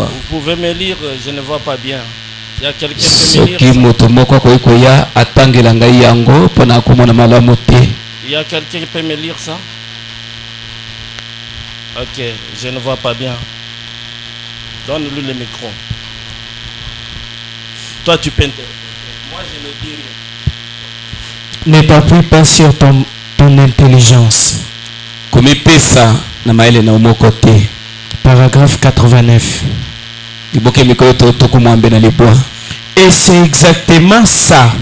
Vous pouvez me lire, je ne vois pas bien. Il y a quelqu'un qui peut me lire. Il y a quelqu'un qui peut me lire ça? Ok, je ne vois pas bien. Donne-lui le micro. Toi, tu peux intervenir. Moi, je ne dis rien. Ne t'appuie pas sur ton intelligence. Paragraphe 89. Et c'est exactement ça.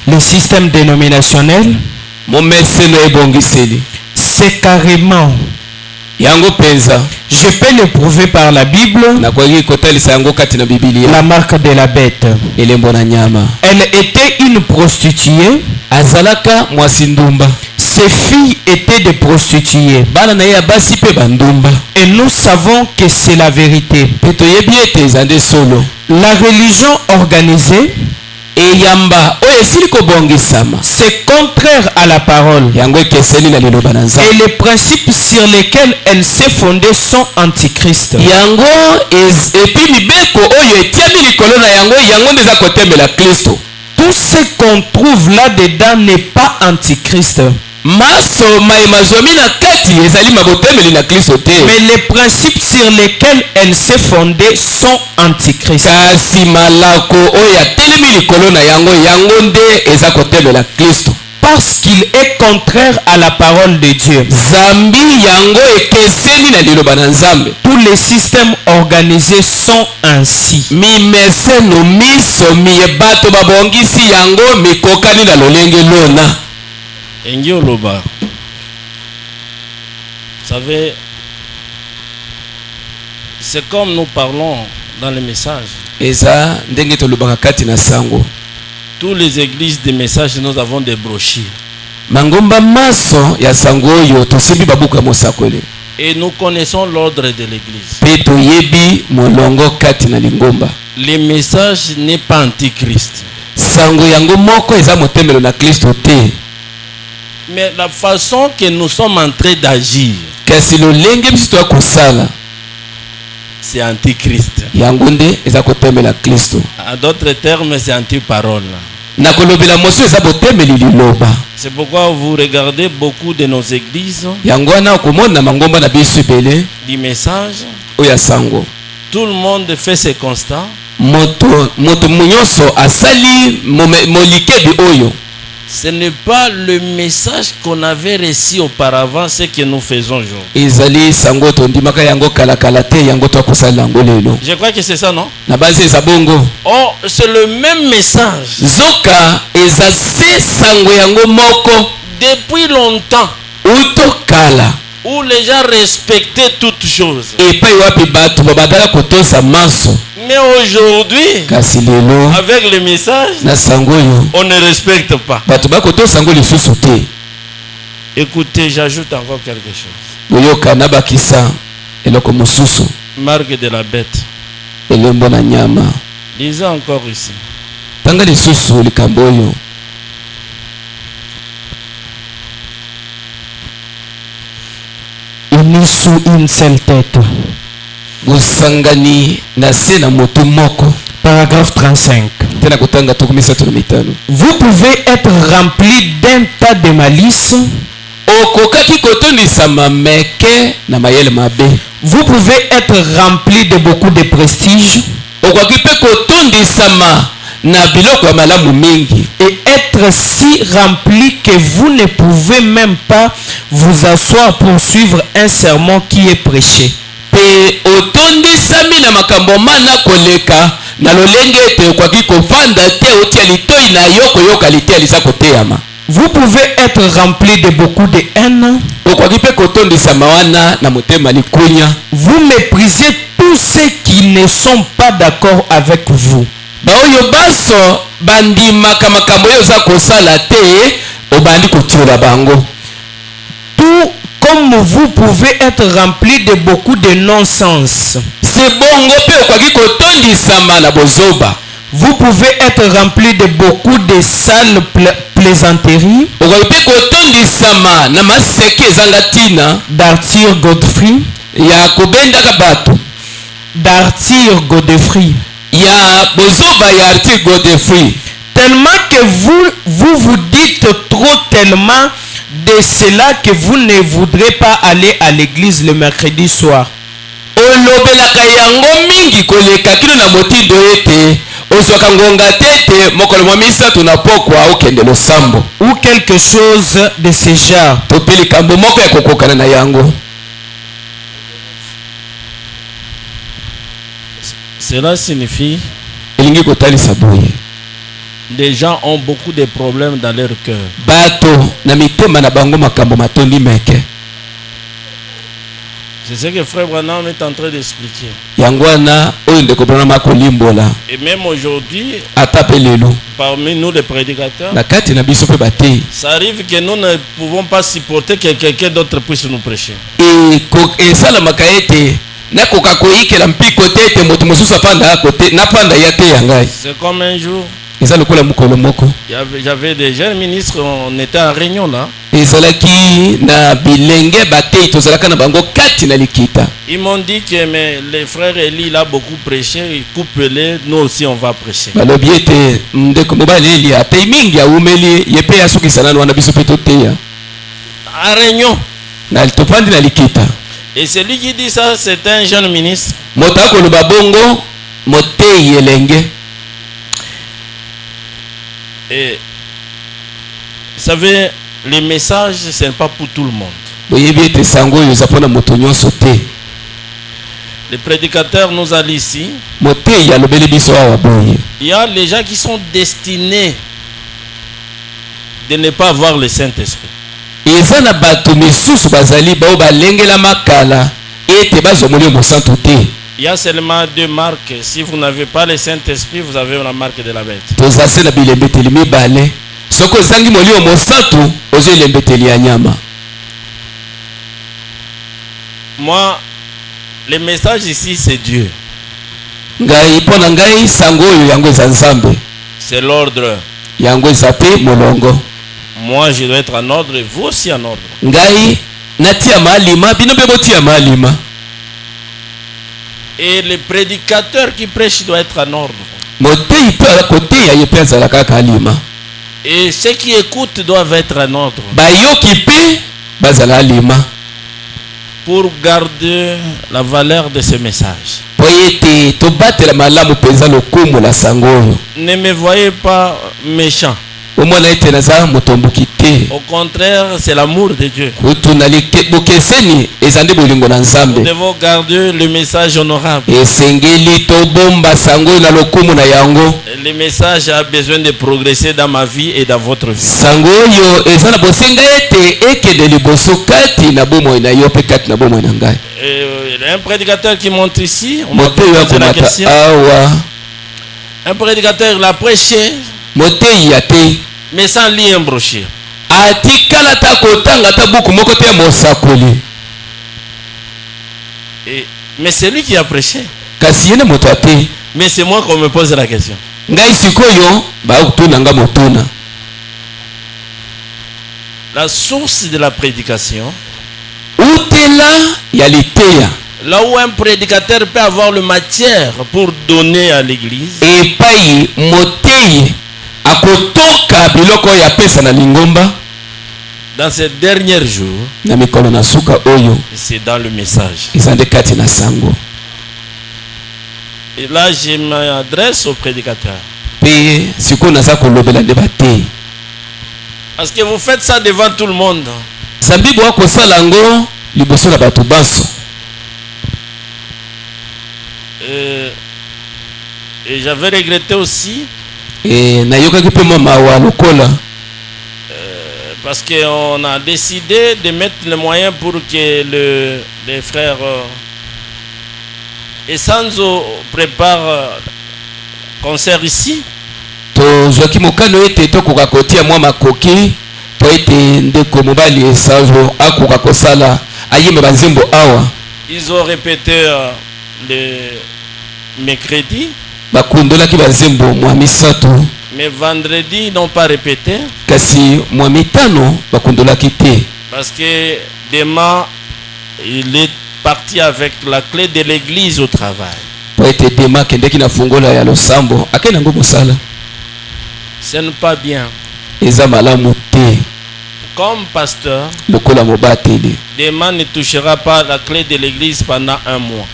Le système dénominationnel, c'est carrément. Je peux le prouver par la Bible. La marque de la bête. Elle était une prostituée. Ses filles étaient des prostituées. Et nous savons que c'est la vérité. La religion organisée, c'est contraire à la parole. Et les principes sur lesquels elle s'est fondée sont antichrist. Tout ce qu'on trouve là-dedans n'est pas antichrist. Mais les principes sur lesquels elle s'est fondée sont antichrist. Parce qu'il est contraire à la parole de Dieu. Tous les systèmes organisés sont ainsi. Vous savez, c'est comme nous parlons dans les messages. Toutes les églises des messages, nous avons des brochures. Et nous connaissons l'ordre de l'église. Les messages n'est pas antichrist. Mais la façon que nous sommes en train d'agir, c'est antichrist. En d'autres termes, c'est anti-parole. C'est pourquoi vous regardez beaucoup de nos églises du message. Tout le monde fait ses constats. Ce n'est pas le message qu'on avait reçu auparavant, ce que nous faisons aujourd'hui. Je crois que c'est ça, non? Oh, c'est le même message. Depuis longtemps, où les gens respectaient toutes choses. Mais aujourd'hui, avec le message, on ne respecte pas. Écoutez, j'ajoute encore quelque chose. Marque de la bête. Lisez encore ici. Unis sous une seule tête. Paragraphe 35. Vous pouvez être rempli d'un tas de malice. Vous pouvez être rempli de beaucoup de prestige. Et être si rempli que vous ne pouvez même pas vous asseoir pour suivre un sermon qui est prêché. Vous pouvez être rempli de beaucoup de haine. Vous méprisez tous ceux qui ne sont pas d'accord avec vous. Tout comme vous pouvez être rempli de beaucoup de non-sens. Vous pouvez être rempli de beaucoup de sales plaisanteries. D'Arthur Godfrey. D'Arthur Godfrey. Tellement que vous dites trop tellement de cela que vous ne voudrez pas aller à l'église le mercredi soir. Ou quelque chose de ce genre. Cela signifie les gens ont beaucoup de problèmes dans leur cœur. C'est ce que Frère Branham est en train d'expliquer. Et même aujourd'hui, parmi nous les prédicateurs, ça arrive que nous ne pouvons pas supporter que quelqu'un d'autre puisse nous prêcher. C'est comme un jour, j'avais des jeunes ministres, on était en réunion là. Ils m'ont dit que mais les frères Eli il a beaucoup prêché, coupe-les, nous aussi on va prêcher. En réunion. Et celui qui dit ça, c'est un jeune ministre. Et vous savez, les messages, ce n'est pas pour tout le monde. Les prédicateurs nous allient ici. Il y a les gens qui sont destinés de ne pas avoir le Saint-Esprit. Il y a seulement deux marques. Si vous n'avez pas le Saint-Esprit, vous avez la marque de la bête. Moi, le message ici, c'est Dieu. C'est l'ordre. Moi, je dois être en ordre et vous aussi en ordre. Et le prédicateur qui prêche doit être en ordre. Et ceux qui écoutent doivent être en ordre. Pour garder la valeur de ce message. Ne me voyez pas méchant. Au contraire, c'est l'amour de Dieu. Nous devons garder le message honorable. Le message a besoin de progresser dans ma vie et dans votre vie. Un prédicateur qui monte ici, on m'a posé la question. Un prédicateur l'a prêché, mais sans lire un brochure. Mais c'est lui qui a prêché. Mais c'est moi qu'on me pose la question. La source de la prédication, là où un prédicateur peut avoir le matière pour donner à l'église, dans ces derniers jours, c'est dans le message. Et là, je m'adresse au prédicateur. Parce que vous faites ça devant tout le monde. Et j'avais regretté aussi. Parce qu'on a décidé de mettre les moyens pour que les frères Esanzo préparent concert ici. Ils ont répété le mercredi. Mais vendredi, ils n'ont pas répété. Parce que demain, il est parti avec la clé de l'église au travail. Ce n'est pas bien. Comme pasteur, demain ne touchera pas la clé de l'église pendant un mois.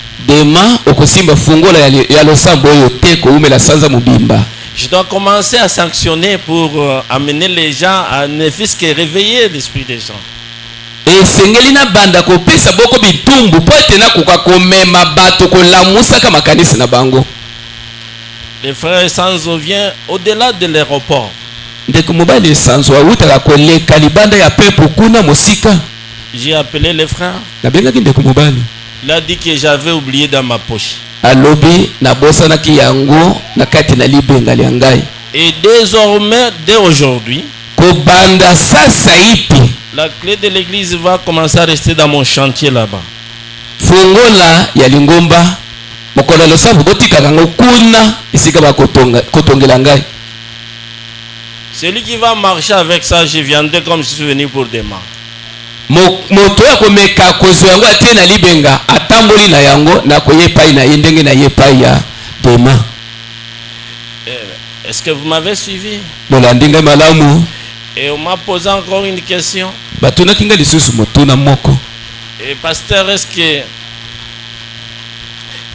Je dois commencer à sanctionner pour amener les gens à ne fût-ce que réveiller l'esprit des gens. Les frères et sœurs viennent au-delà de l'aéroport. J'ai appelé les frères. Il a dit que j'avais oublié dans ma poche. Et désormais, dès aujourd'hui, la clé de l'église va commencer à rester dans mon chantier là-bas. Celui qui va marcher avec ça, je viendrai comme je suis venu pour demain. Est-ce que vous m'avez suivi? Et on m'a posé encore une question. Et pasteur, est-ce que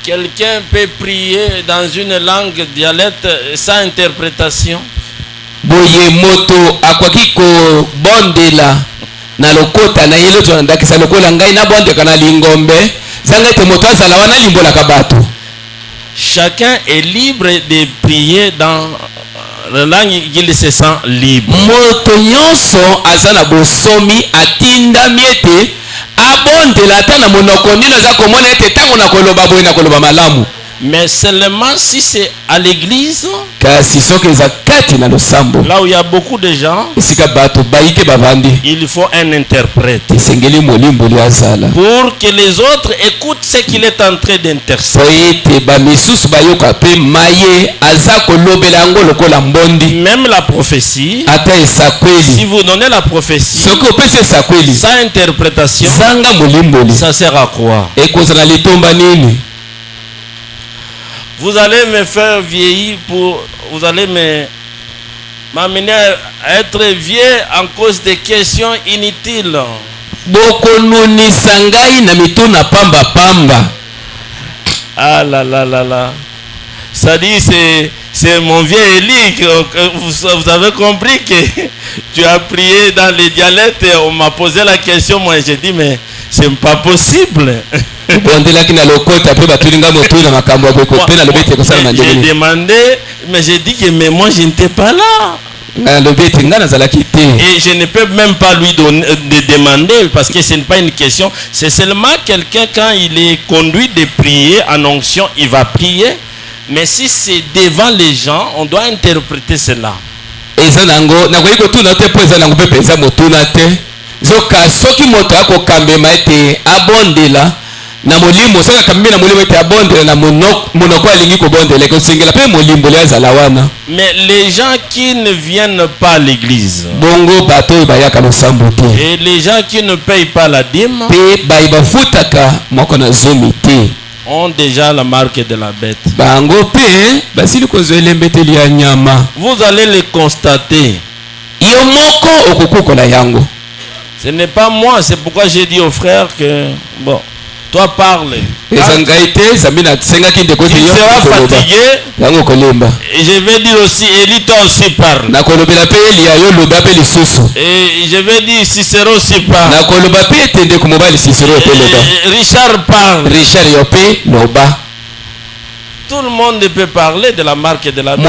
quelqu'un peut prier dans une langue dialecte sans interprétation? Chacun est libre de prier dans la langue qu'il se sent libre. Mais seulement si c'est à l'église, là où il y a beaucoup de gens, il faut un interprète pour que les autres écoutent ce qu'il est en train d'intercéder. Même la prophétie, si vous donnez la prophétie sans interprétation, ça sert à quoi? Vous allez me faire vieillir vous allez m'amener à être vieux en cause des questions inutiles. Ah là là là là. Ça dit c'est mon vieux Élie. Vous avez compris que tu as prié dans les dialectes et on m'a posé la question. Moi j'ai dit mais c'est pas possible. J'ai demandé, mais j'ai dit que mais moi je n'étais pas là. Et je ne peux même pas lui demander parce que ce n'est pas une question. C'est seulement quelqu'un quand il est conduit de prier en onction, il va prier. Mais si c'est devant les gens, on doit interpréter cela. Mais les gens qui ne viennent pas à l'église et les gens qui ne payent pas la dîme ont déjà la marque de la bête. Vous allez le constater. Ce n'est pas moi, c'est pourquoi j'ai dit aux frères que bon, toi parle. Tu seras fatigué. Et je vais dire aussi, Élie, toi aussi parle. Et je vais dire, Cicéron aussi parle. Et Richard parle. Tout le monde peut parler de la marque de la bête.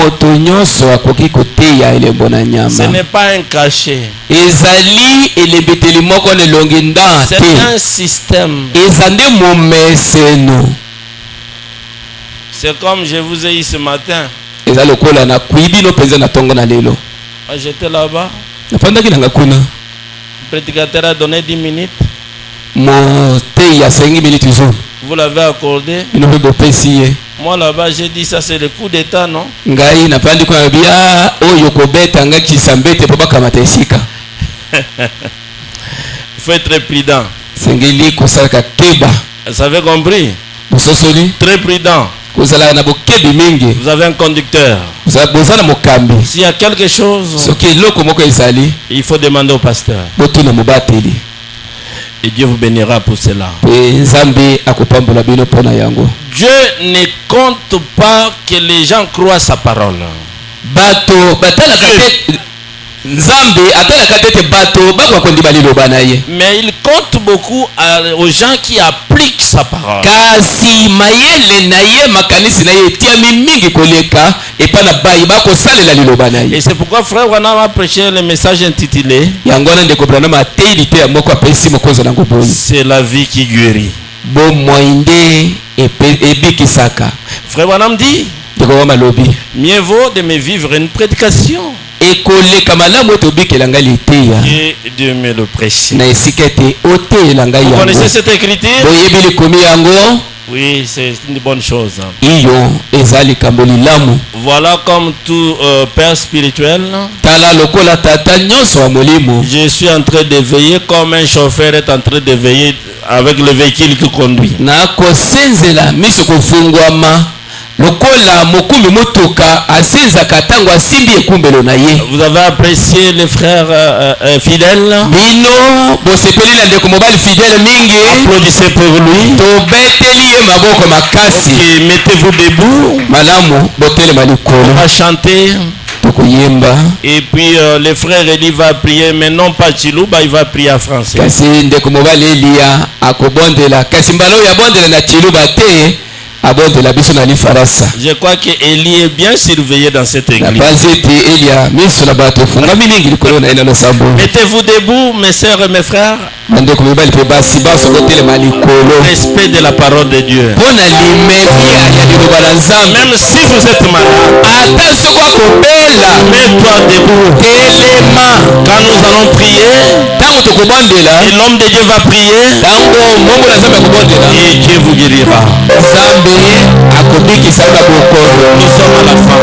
Ce n'est pas un cachet. C'est un système. C'est comme je vous ai dit ce matin. J'étais là-bas. Le prédicateur a donné 10 minutes. Vous l'avez accordé. Moi là-bas, j'ai dit ça c'est le coup d'état, non? Il faut être prudent. Vous avez compris? Très prudent. Vous avez un conducteur. S'il y a quelque chose, il faut demander au pasteur. Et Dieu vous bénira pour cela. Dieu ne compte pas que les gens croient sa parole. Mais il compte beaucoup aux gens qui appliquent sa parole. Et c'est pourquoi frère Branham a prêché le message intitulé c'est la vie qui guérit. Frère Branham dit mieux vaut de me vivre une prédication que Dieu me le prêche. Vous connaissez cette écriture? Oui, c'est une bonne chose. Voilà comme tout père spirituel. Je suis en train de veiller comme un chauffeur est en train de veiller avec le véhicule qu'il conduit. Vous avez apprécié les frères fidèles. Applaudissez pour lui. Et mettez-vous debout. On va chanter. Et puis le frère Eli va prier, mais non pas Chiluba, il va prier en français. Je crois que Eli est bien surveillé dans cette église. Mettez-vous debout, mes sœurs et mes frères. Respect de la parole de Dieu. Même si vous êtes malade, mets-toi debout. Quand nous allons prier, et l'homme de Dieu va prier, et Dieu vous guérira. Nous sommes à la fin.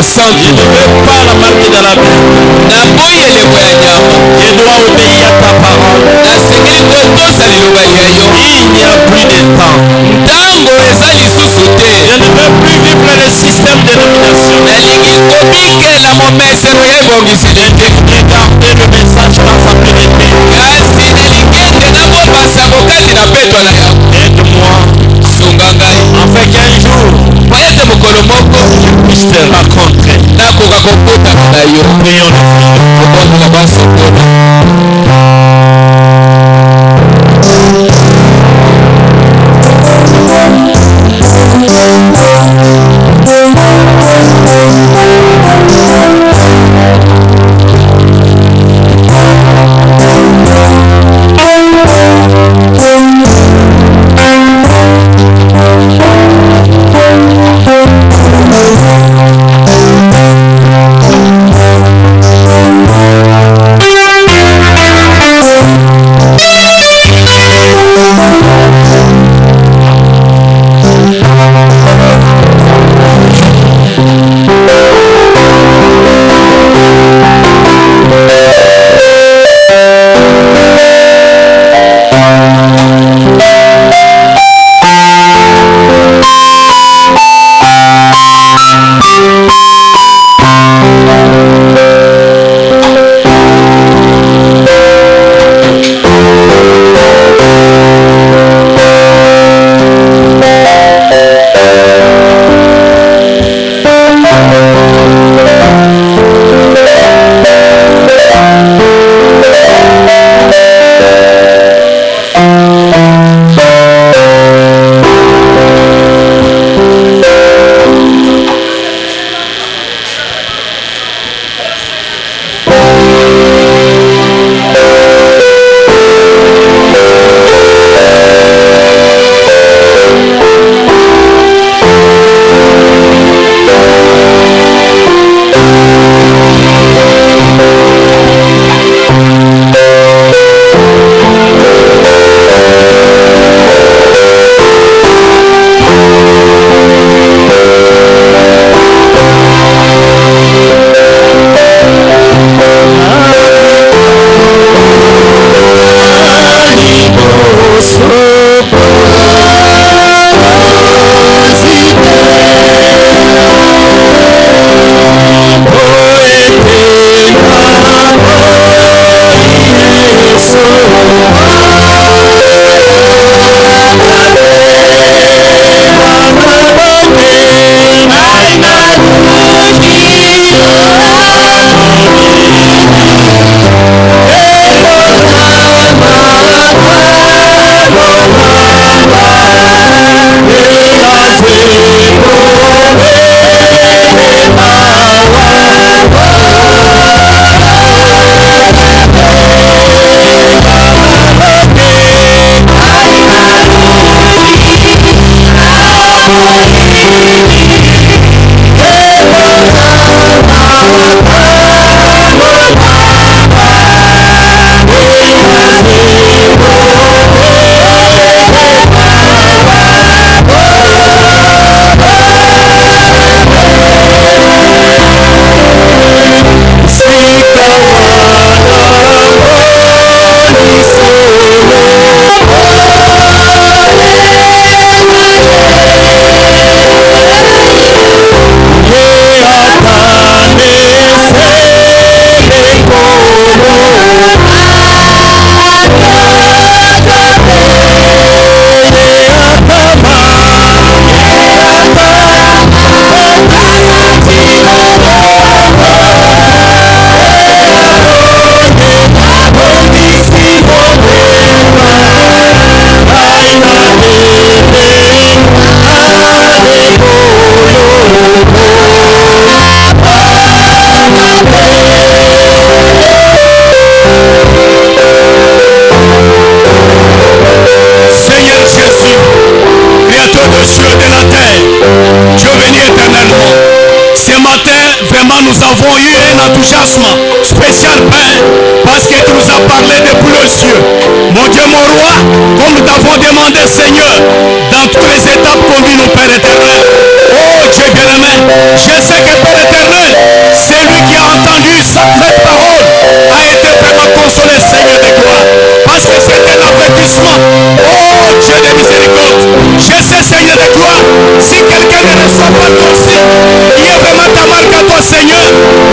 santo. Je ne veux pas la marquer dans la main. Je dois obéir à ta parole. Il n'y a plus de temps. Je ne veux plus vivre le système de domination. Je voudrais garder le message dans sa plénitude. Aide-moi. Afin qu'un jour je puisse te rencontrer. Prions nous avons eu un enthousiasme spécial, Père, parce que tu nous as parlé depuis le ciel. Mon Dieu, mon roi, comme nous t'avons demandé, Seigneur, dans toutes les étapes, conduis-nous, Père éternel. Oh Dieu bien-aimé, je sais que Père éternel, sacrée parole a été vraiment consolée, Seigneur de gloire. Parce que c'était l'avertissement. Oh Dieu de miséricorde. Je sais, Seigneur de gloire, si quelqu'un ne reçoit pas ton signe, qui est vraiment ta marque à toi, Seigneur,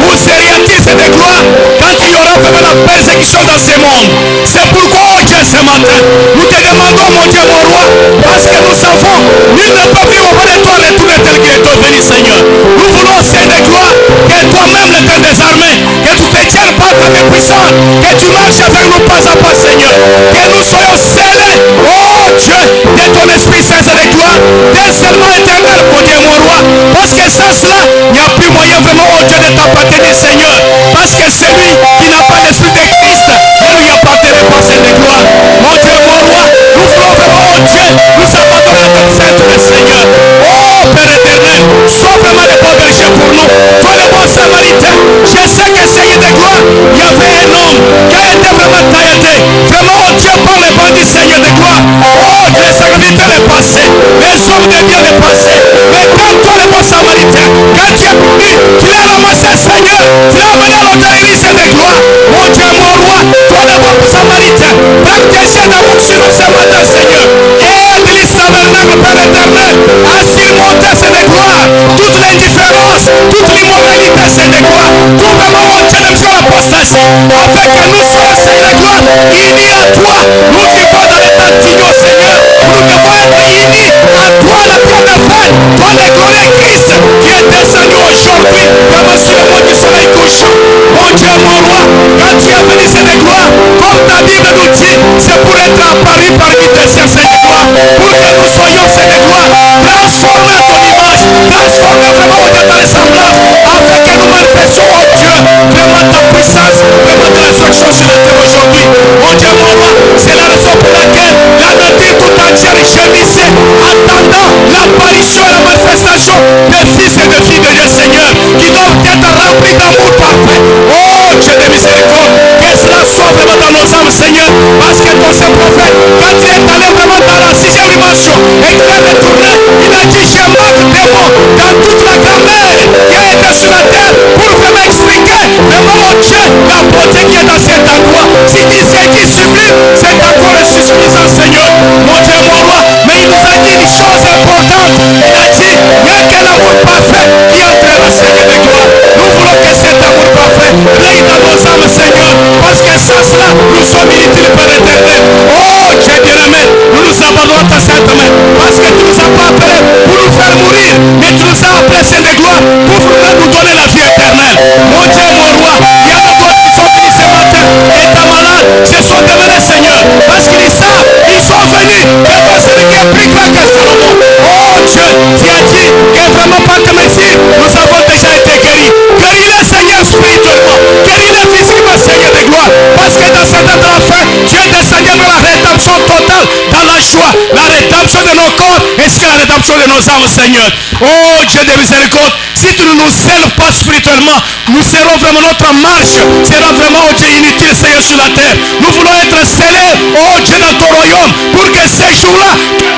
où serait-il, Seigneur de gloire, quand il y aura vraiment la persécution dans ce monde? C'est pourquoi, oh Dieu, ce matin, nous te demandons, mon Dieu, mon roi, parce que nous savons, nul ne peut vivre auprès de toi retourner tel qu'il est venu, Seigneur. Nous voulons, Seigneur de gloire, que toi-même, l'Éternel des armées, que tu te tiennes par ta main puissante, que tu marches avec nous pas à pas, Seigneur, que nous soyons scellés, oh Dieu, de ton Esprit Saint de gloire, d'un seulement éternel, mon Dieu, mon roi, parce que sans cela, il n'y a plus moyen vraiment, oh Dieu, de t'appartenir, Seigneur, parce que celui qui n'a pas l'Esprit de Christ ne lui appartenait pas, Seigneur de gloire. Mon Dieu, mon roi, nous voulons vraiment, oh Dieu, nous abandonner à ton Saint-Esprit, Seigneur. Oh Père éternel, sois vraiment le bon berger pour nous, toi le bon samaritain. Je sais que, Seigneur de gloire, il y avait un homme qui a été vraiment taillé, vraiment, oh Dieu, par les bandits, Seigneur de gloire. Oh Dieu, les sacrificateurs est passé, les hommes de bien est passé. Mais quand toi le bon samaritain, quand tu es venu, tu l'as ramassé, Seigneur, tu l'as amené à l'hôtellerie, Seigneur de gloire. Mon Dieu, mon roi, toi le bon samaritain, prends tes chiens d'amour sur nous ce matin, Seigneur. Et Église tabernacle, Père éternel, à surmonter, Seigneur de gloire, toute l'indifférence, toute l'immoralité, Seigneur de gloire, tout vraiment, mon Dieu, de l'apostasie, afin que nous soyons, Seigneur de gloire, unis à toi. Nous vivons dans l'état d'union, Seigneur. Nous devons être unis à toi, la pierre de fer, toi le glorieux Christ, qui est descendu aujourd'hui, vraiment sur le mont du soleil couchant. Mon Dieu, mon roi, quand tu es venu, Seigneur de gloire, comme ta Bible nous dit, c'est pour être apparu parmi tes saints, Seigneur de gloire, pour que nous soyons, Seigneur de gloire, transformés à ton image, transformés vraiment au Dieu dans les semblables, afin que nous manifestions, oh Dieu, vraiment ta puissance, vraiment de la sanction sur la terre aujourd'hui. Mon Dieu, mon roi, c'est la raison pour laquelle la nature tout entière gémissait, attendant l'apparition et la manifestation des fils et des filles de Dieu, Seigneur, qui doivent être remplis d'amour parfait. Oh Dieu de miséricorde, que cela soit vraiment dans nos âmes, Seigneur, parce que ton saint prophète, quand il est allé vraiment dans la 6e dimension et qu'il est retourné, il a dit: je manque des mots dans toute la grammaire qui a été sur la terre pour vraiment expliquer vraiment, oh Dieu, la beauté qui est dans cet endroit. Si disait qu'il sublime, cet endroit est suffisant, Seigneur. Mon Dieu, mon roi, mais il nous a dit une chose importante. Il a dit: rien que l'amour parfait qui entrera, Seigneur de gloire. Nous voulons que cet amour parfait règne dans nos âmes, Seigneur, parce que sans cela, nous sommes inutiles, Père éternel. Oh Dieu bien-aimé, nous nous abandonnons à ta sainte main, parce que tu nous as pas appelés pour nous faire mourir, mais tu nous as appelés, Seigneur de gloire, pour nous donner la vie éternelle. Mon Dieu, mon roi, il y en a d'autres qui sont venus ce matin, étant malades, se sont devenus, Seigneur, parce qu'ils savent, ils sont venus devant celui qui est plus grand que Salomon. Oh Dieu, tu as dit que vraiment par tes mesures, nous avons déjà été guéris. Guéris-les, Seigneur, spirituellement, guéris-les physiquement, Seigneur de gloire, parce que dans cette temps de la fin, tu es descendu dans la rédemption totale, dans la joie, la rédemption de nos corps, ainsi que la rédemption de nos âmes, Seigneur. Oh Dieu de miséricorde, si tu ne nous scelles pas spirituellement, nous serons vraiment, notre marche sera vraiment, oh Dieu, inutile, Seigneur, sur la terre. Nous voulons être scellés, oh Dieu, dans ton royaume, pour que ces jours-là,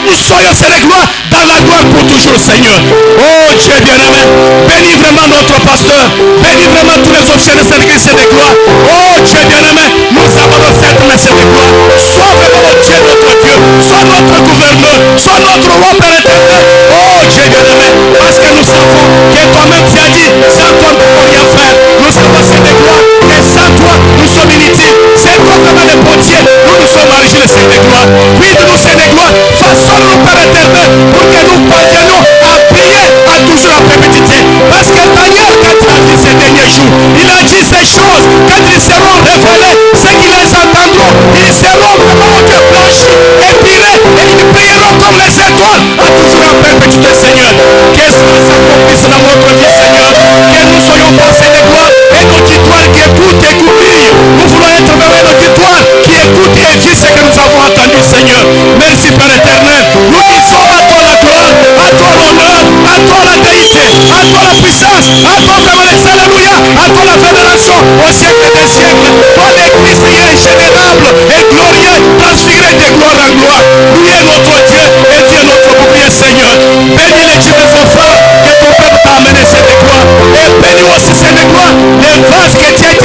nous soyons, Seigneur de gloire, dans la gloire pour toujours, Seigneur. Oh Dieu bien-aimé, bénis vraiment notre pasteur, bénis vraiment tous les officiers de cette église de gloire. Oh Dieu bien-aimé, nous abandonnons cette messe de gloire. Sois vraiment, oh Dieu, notre Dieu, sois notre gouverneur, sois notre roi, Père éternel. Oh Dieu bien-aimé, parce que nous savons que toi-même tu as dit, sans toi nous ne pouvons rien faire. Nous savons, Seigneur de gloire, et sans toi nous sommes inutiles. C'est toi vraiment le bon Dieu, nous sommes marginés, Seigneur de gloire. Puis de nous, Seigneur de gloire, façonne-nous, Père éternel, pour que nous parvenions à briller à toujours la perpétuité. Parce que Daniel, quand il a vu ces derniers jours, il a dit ces choses, quand ils seront révélés, ceux qui les entendront, ils seront vraiment, oh Dieu, blanchis, épilés, et ils brilleront comme les étoiles à toujours la perpétuité, Seigneur. Que cela s'accomplisse dans notre vie, Seigneur. Que nous soyons passés de gloire et l'auditoire qui écoute et qui brille. Nous voulons être vraiment l'auditoire qui écoute et vit ce que nous avons entendu, Seigneur. Merci, Père éternel. Nous disons à toi la gloire, à toi l'honneur, à toi la déité, à toi la puissance, à toi vraiment les alléluia, à toi la vénération au siècle des siècles. Toi le Christ qui est générable et glorieux, transfiguré de gloire en gloire. Lui est notre Dieu et Dieu notre bouclier, Seigneur. Bénis les types de frères que ton peuple t'a amené, Seigneur de gloire. Et bénis aussi, Seigneur de gloire, les vases que tu as été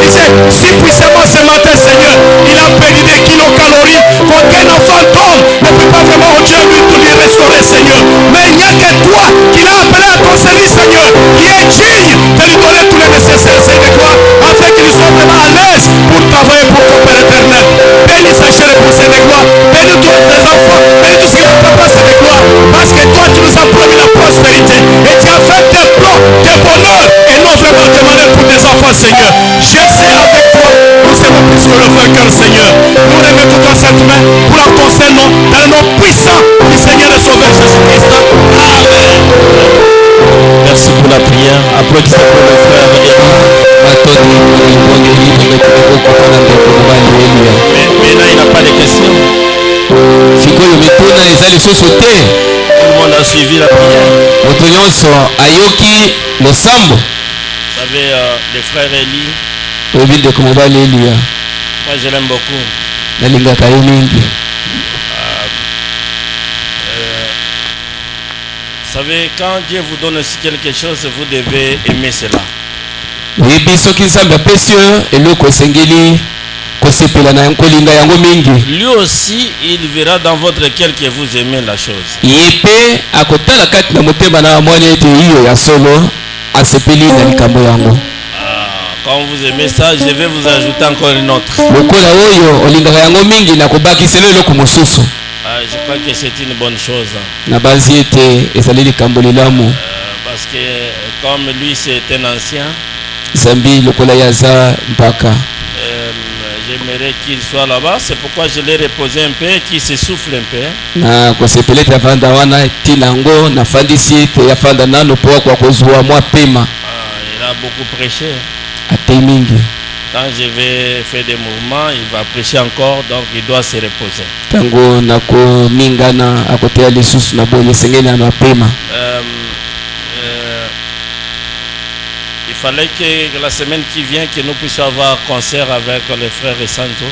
si puissamment ce matin, Seigneur. Il a perdu des kilocalories qu'aucun enfant d'homme ne peut pas vraiment, oh Dieu, lui restaurer, Seigneur. Mais il n'y a que toi qui l'as appelé à ton service, Seigneur, qui est digne de lui donner tous les nécessaires, Seigneur, toi, afin qu'il soit vraiment à l'aise pour travailler pour ton Père éternel. Bénis sa chair pour ses gloires. Bénis tous tes enfants. Bénis tout ce qui va passer de gloire. Parce que toi, tu nous as promis la prospérité. Et tu as fait des plans de bonheur et non vraiment de malheur pour tes enfants, Seigneur. Je sais avec toi, nous serons plus que le vainqueur, Seigneur. Nous remettons ta sainte main pour ton seul nom, dans le nom puissant du Seigneur et Sauveur Jésus-Christ. Amen. Merci pour la prière. Applaudissez pour le frère. Mais là, il n'a pas de questions. Tout le monde a suivi la prière. Vous savez, le frère Eli, moi je l'aime beaucoup. Vous savez, quand Dieu vous donne aussi quelque chose, vous devez aimer cela. Lui aussi, il verra dans votre cœur que vous aimez la chose. Quand vous aimez ça, je vais vous ajouter encore une autre. Je crois que c'est une bonne chose. Parce que comme lui c'est un ancien, j'aimerais qu'il soit là-bas. C'est pourquoi je l'ai reposé un peu, qu'il se souffle un peu. Il a beaucoup prêché. Quand je vais faire des mouvements, il va prêcher encore, donc il doit se reposer. Il fallait que la semaine qui vient, que nous puissions avoir un concert avec les frères et Santo.